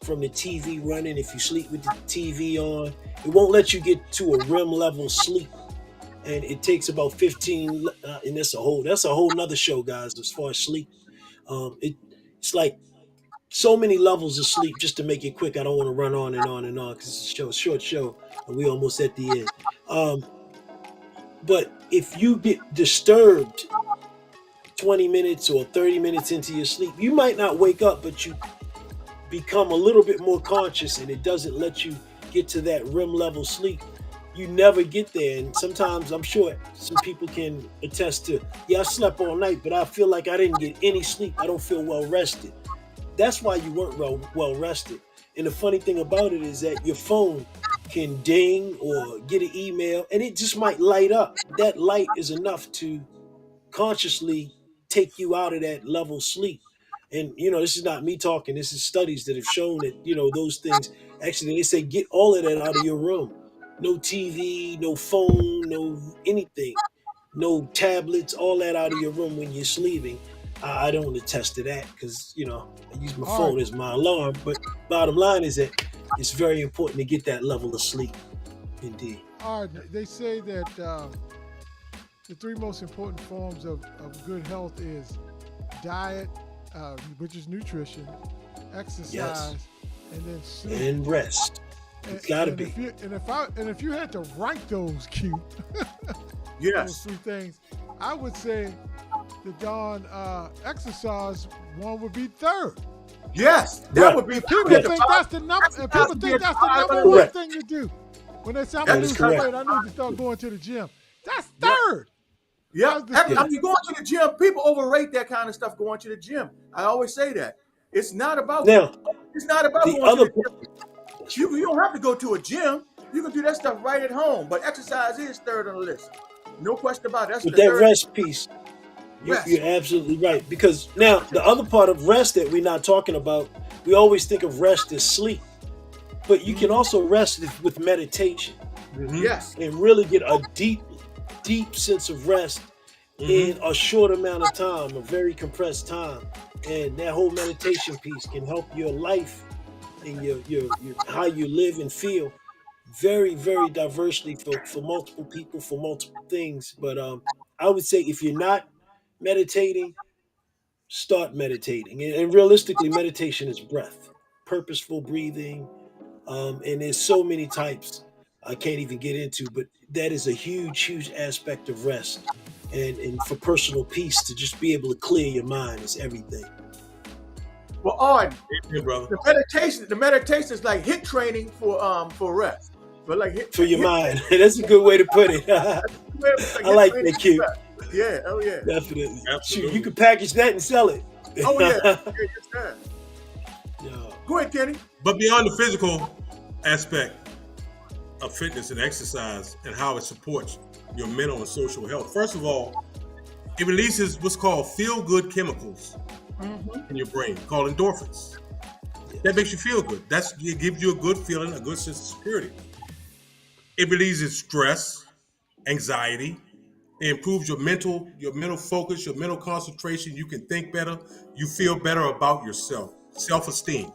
from the TV running. If you sleep with the TV on, it won't let you get to a REM level sleep. And it takes about 15, and that's a whole nother show, guys, as far as sleep. It's like so many levels of sleep. Just to make it quick, I don't want to run on and on and on, because it's a short show, and we almost at the end. But if you get disturbed 20 minutes or 30 minutes into your sleep, you might not wake up, but you become a little bit more conscious, and it doesn't let you get to that REM level sleep. You never get there. And sometimes, I'm sure some people can attest to, I slept all night, but I feel like I didn't get any sleep. I don't feel well rested. That's why you weren't well rested. And the funny thing about it is that your phone can ding or get an email, and it just might light up. That light is enough to consciously take you out of that level sleep. And this is not me talking. This is studies that have shown that those things. Actually, they say get all of that out of your room. No TV, no phone, no anything, no tablets. All that out of your room when you're sleeping. I don't attest to that, because I use my phone as my alarm. But bottom line is that it's very important to get that level of sleep. Indeed. All right. They say that the three most important forms of good health is diet, which is nutrition, exercise, and then sleep and rest. It's got to be. If you had to rank those, Q, those three things, I would say the darn exercise one would be third. Yes, that would be. People think that's the number one thing to do. When they say I'm going to lose weight, I need to start going to the gym. That's third. Yeah. I mean, going to the gym, people overrate that kind of stuff going to the gym. I always say that. It's not about going to the gym. You don't have to go to a gym. You can do that stuff right at home. But exercise is third on the list. No question about it. With that rest piece, you're absolutely right. Because now the other part of rest that we're not talking about, we always think of rest as sleep. But you can also rest with meditation. Yes. And really get a deep sense of rest in a short amount of time, a very compressed time. And that whole meditation piece can help your life and your how you live and feel very, very diversely for multiple people, for multiple things. But I would say if you're not meditating, start meditating. And realistically, meditation is breath, purposeful breathing. And there's so many types I can't even get into, but that is a huge aspect of rest. And for personal peace, to just be able to clear your mind is everything. Well, the meditation is like HIIT training for rest, but like for your mind. That's a good way to put it. I like that, Q. Yeah, oh yeah, definitely. Shoot, you can package that and sell it. Oh yeah, No. Go ahead, Kenny. But beyond the physical aspect of fitness and exercise and how it supports your mental and social health, first of all, it releases what's called feel-good chemicals in your brain called endorphins. That makes you feel good. It gives you a good feeling, a good sense of security. It releases stress, anxiety. It improves your mental focus, your mental concentration. You can think better. You feel better about yourself. Self-esteem,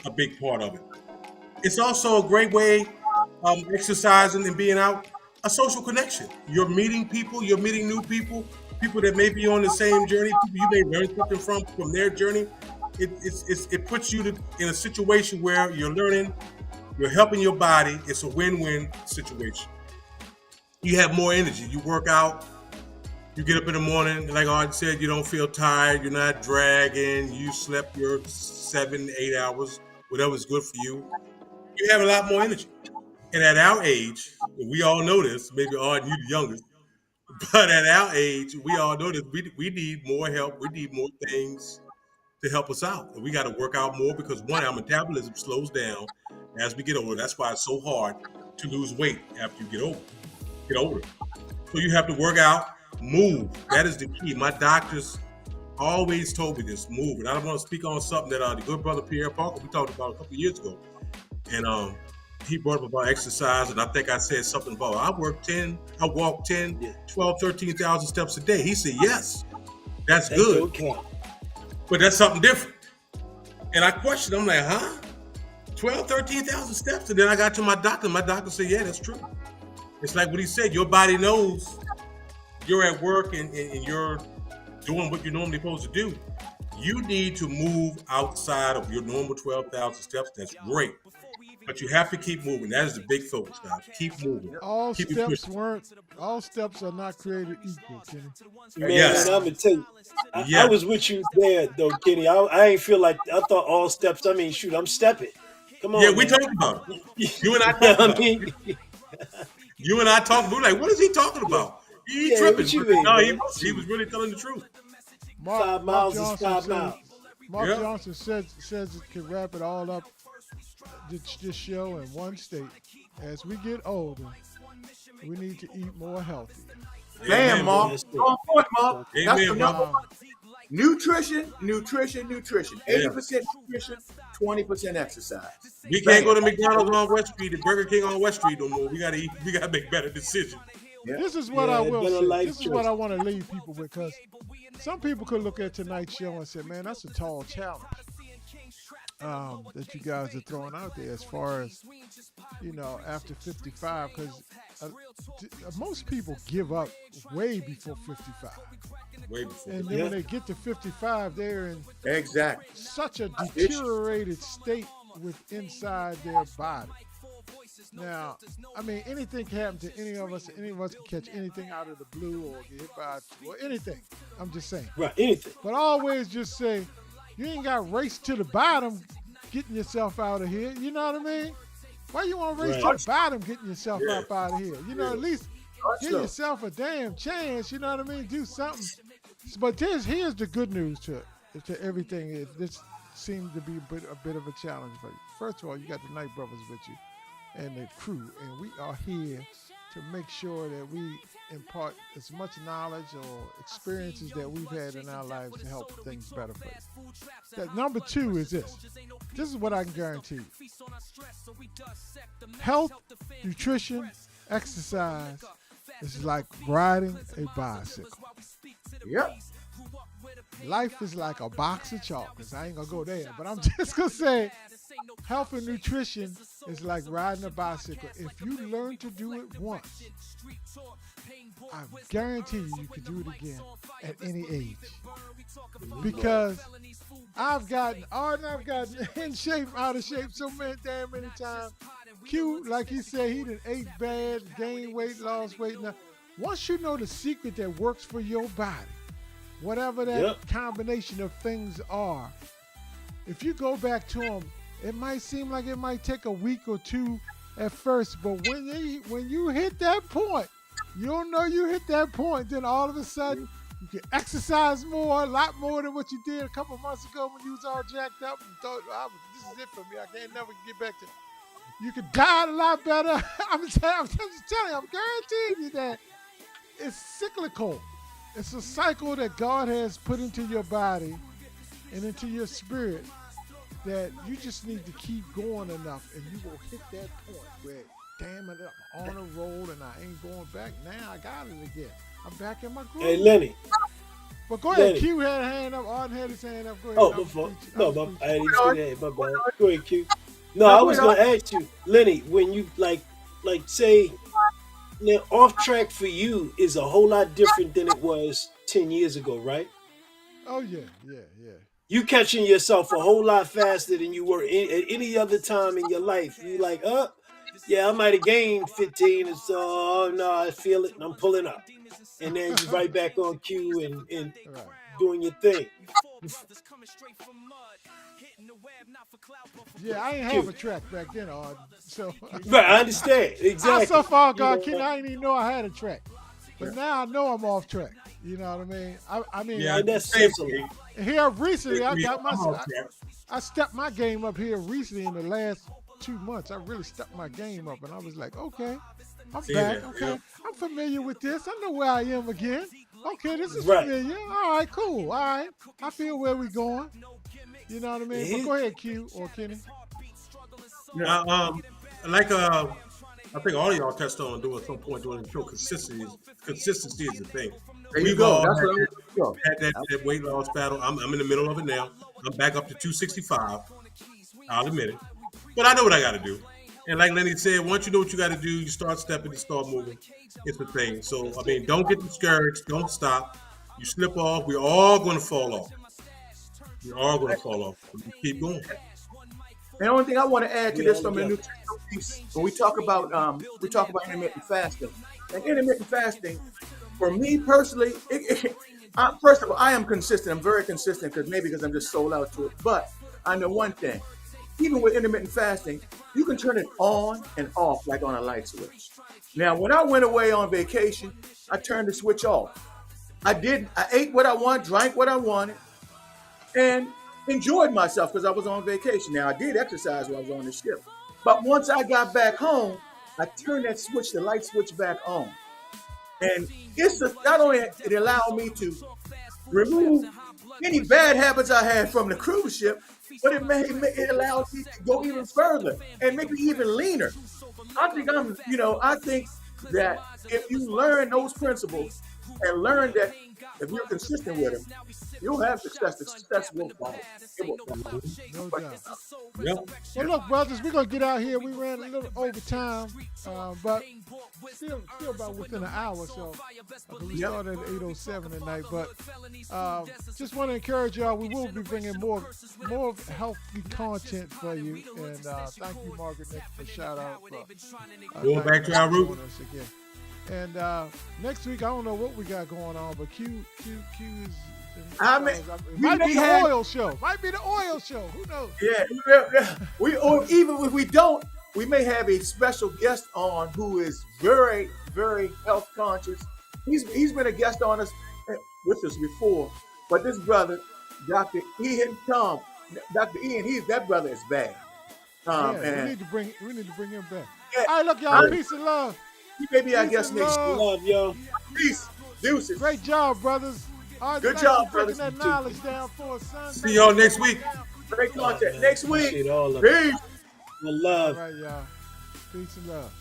a big part of it. It's also a great way of exercising and being out, a social connection. You're meeting people, you're meeting new people that may be on the same journey, people you may learn something from their journey. It puts you in a situation where you're learning, you're helping your body. It's a win-win situation. You have more energy. You work out. You get up in the morning, like Art said, you don't feel tired. You're not dragging. You slept your 7-8 hours, whatever's good for you. You have a lot more energy. And at our age, we all know this, maybe Art, you the youngest, but at our age, we all know this, we need more help. We need more things to help us out. And we got to work out more because, one, our metabolism slows down as we get older. That's why it's so hard to lose weight after you get older. So you have to work out, move. That is the key. My doctors always told me this, move. And I want to speak on something that the good brother Pierre Parker, we talked about a couple of years ago. And he brought up about exercise, and I think I said something about, I walk 10, 12, 13,000 steps a day. He said, yes, that's good. Okay. But that's something different. And I questioned, I'm like, huh? 12, 13,000 steps? And then I got to my doctor. My doctor said, yeah, that's true. It's like what he said, your body knows you're at work and you're doing what you're normally supposed to do. You need to move outside of your normal 12,000 steps. That's great. But you have to keep moving. That is the big focus, guys. Keep moving. All keep steps are not created equal, Kenny. Man, Yes. I'm gonna tell you, I was with you there though, Kenny. I ain't feel like I thought all steps. I mean, shoot, I'm stepping. Come on. Yeah, we man. talked about it. You and I talked I about mean, it. You and I talked. We're like, what is he talking about? He Yeah, tripping. what you mean, No, man? he was really telling the truth. 5 miles is 5 miles. Mark Yeah. Johnson says it can wrap it all up. This show in one state. As we get older, we need to eat more healthy. Damn, Mark. Yes, sir. On point, Mark. Amen, That's the Mark. number one. Nutrition. 80% nutrition, 20% exercise. We can't go to McDonald's on West Street and Burger King on West Street no more. We gotta eat. We gotta make better decisions. This is what Yeah, I it's will been a say. life This is what choice. I want to leave people with, because some people could look at tonight's show and say, man, that's a tall challenge that you guys are throwing out there as far as, after 55, because most people give up way before 55. Way before. And then Yeah. when they get to 55, they're in Exactly. such a deteriorated state inside their body. Now, I mean, anything can happen to any of us. Any of us can catch anything out of the blue or get hit by anything. I'm just saying. Right, anything. But always just say, you ain't got to race to the bottom getting yourself out of here. You know what I mean? Why you want to race Right. to the bottom getting yourself Yeah. up out of here? At least give So, yourself a damn chance. You know what I mean? Do something. But here's the good news to everything. This seemed to be a bit of a challenge for you. First of all, you got the Night Brothers with you and the crew, and we are here to make sure that we impart as much knowledge or experiences that we've had in our lives to help things better for you. That number two is this. This is what I can guarantee you. Health, nutrition, exercise is like riding a bicycle. yep. Life is like a box of chocolates. I ain't gonna go there, but I'm just gonna say health and nutrition is like riding a bicycle. If you learn to do it once, I guarantee you can do it again at any age. Because I've gotten in shape, out of shape so many times. Q, like he said, he done ate bad, gained weight, lost weight. Now, once you know the secret that works for your body, whatever that combination of things are, if you go back to them, it might seem like it might take a week or two at first, but when you hit that point, you'll know you hit that point, then all of a sudden You can exercise more, a lot more than what you did a couple months ago when you was all jacked up and thought, this is it for me. I can't never get back to. You can diet a lot better. I'm just telling you, I'm guaranteeing you that it's cyclical. It's a cycle that God has put into your body and into your spirit that you just need to keep going enough, and you will hit that point where, damn it, I'm on a roll and I ain't going back. Now I got it again. I'm back in my groove. Hey, Lenny. But go ahead. Lenny. Q had a hand up. Arden had his hand up. Go ahead. Oh, I didn't see that. My bad. Go ahead, Q. No, I was gonna ask you, Lenny, when you like say, now off track for you is a whole lot different than it was 10 years ago, right? Oh yeah. You catching yourself a whole lot faster than you were at any other time in your life. You like, yeah, I might have gained 15 and so, oh no, I feel it and I'm pulling up. And then you right back on cue and doing your thing. Yeah, I ain't have a track back then, Arden. So right, I understand. Exactly. I so far gone, Kenny, I didn't even know I had a track. But now I know I'm off track. You know what I mean? I mean, Yeah, that's safely. here recently, I got I'm off my, track. I stepped my game up here recently in the last 2 months. I really stepped my game up, and I was like, okay, I'm See back. that, Okay, yeah. I'm familiar with this. I know where I am again. Okay, this is Right. familiar. All right, cool. All right, I feel where we're going. You know what I mean? But go ahead, Q or Kenny. I think all of y'all touched on doing at some point during the show. Consistency is the thing. There you We've go. all That's had, what I'm had that weight loss battle. I'm in the middle of it now. I'm back up to 265. I'll admit it. But I know what I got to do. And like Lenny said, once you know what you got to do, you start stepping, you start moving. It's the thing. So, I mean, don't get discouraged. Don't stop. You slip off. We're all going to fall off. We're all going to fall off. Keep going. The only thing I want to add to this from the nutritional piece, when we talk about intermittent fasting, and intermittent fasting, for me personally, first of all, I am consistent. I'm very consistent because I'm just sold out to it. But I know one thing: even with intermittent fasting, you can turn it on and off like on a light switch. Now, when I went away on vacation, I turned the switch off. I ate what I wanted, drank what I wanted, and enjoyed myself because I was on vacation. Now, I did exercise while I was on the ship. But once I got back home, I turned that switch, the light switch, back on. And not only it allowed me to remove any bad habits I had from the cruise ship, but it allowed me to go even further and make me even leaner. I think that if you learn those principles and learn that if you're consistent with them, you'll have success. The success will follow. It will follow. No doubt. Yep. Well, look, brothers, we're gonna get out here. We ran a little over time, but still about within an hour. So we started at 8:07 tonight. But just want to encourage y'all. We will be bringing more healthy content for you. And thank you, Margaret, Nick, for shout out. Going back to our roots. And next week, I don't know what we got going on, but Q is. Might be the oil show. Might be the oil show. Who knows? Yeah. Or even if we don't, we may have a special guest on who is very, very health conscious. He's been a guest on us with us before, but this brother, Dr. Ian Tom, Dr. Ian, that brother is bad. We need to bring him back. Yeah. All right, look, y'all. Peace and love. Maybe I guess next week. Love, y'all. Peace. Deuces. Great job, brothers. Right, good job, brothers. Breaking that knowledge down for us, son. See y'all next week. Great content. Next week. Peace. Peace. Love. All right, y'all. Peace and love.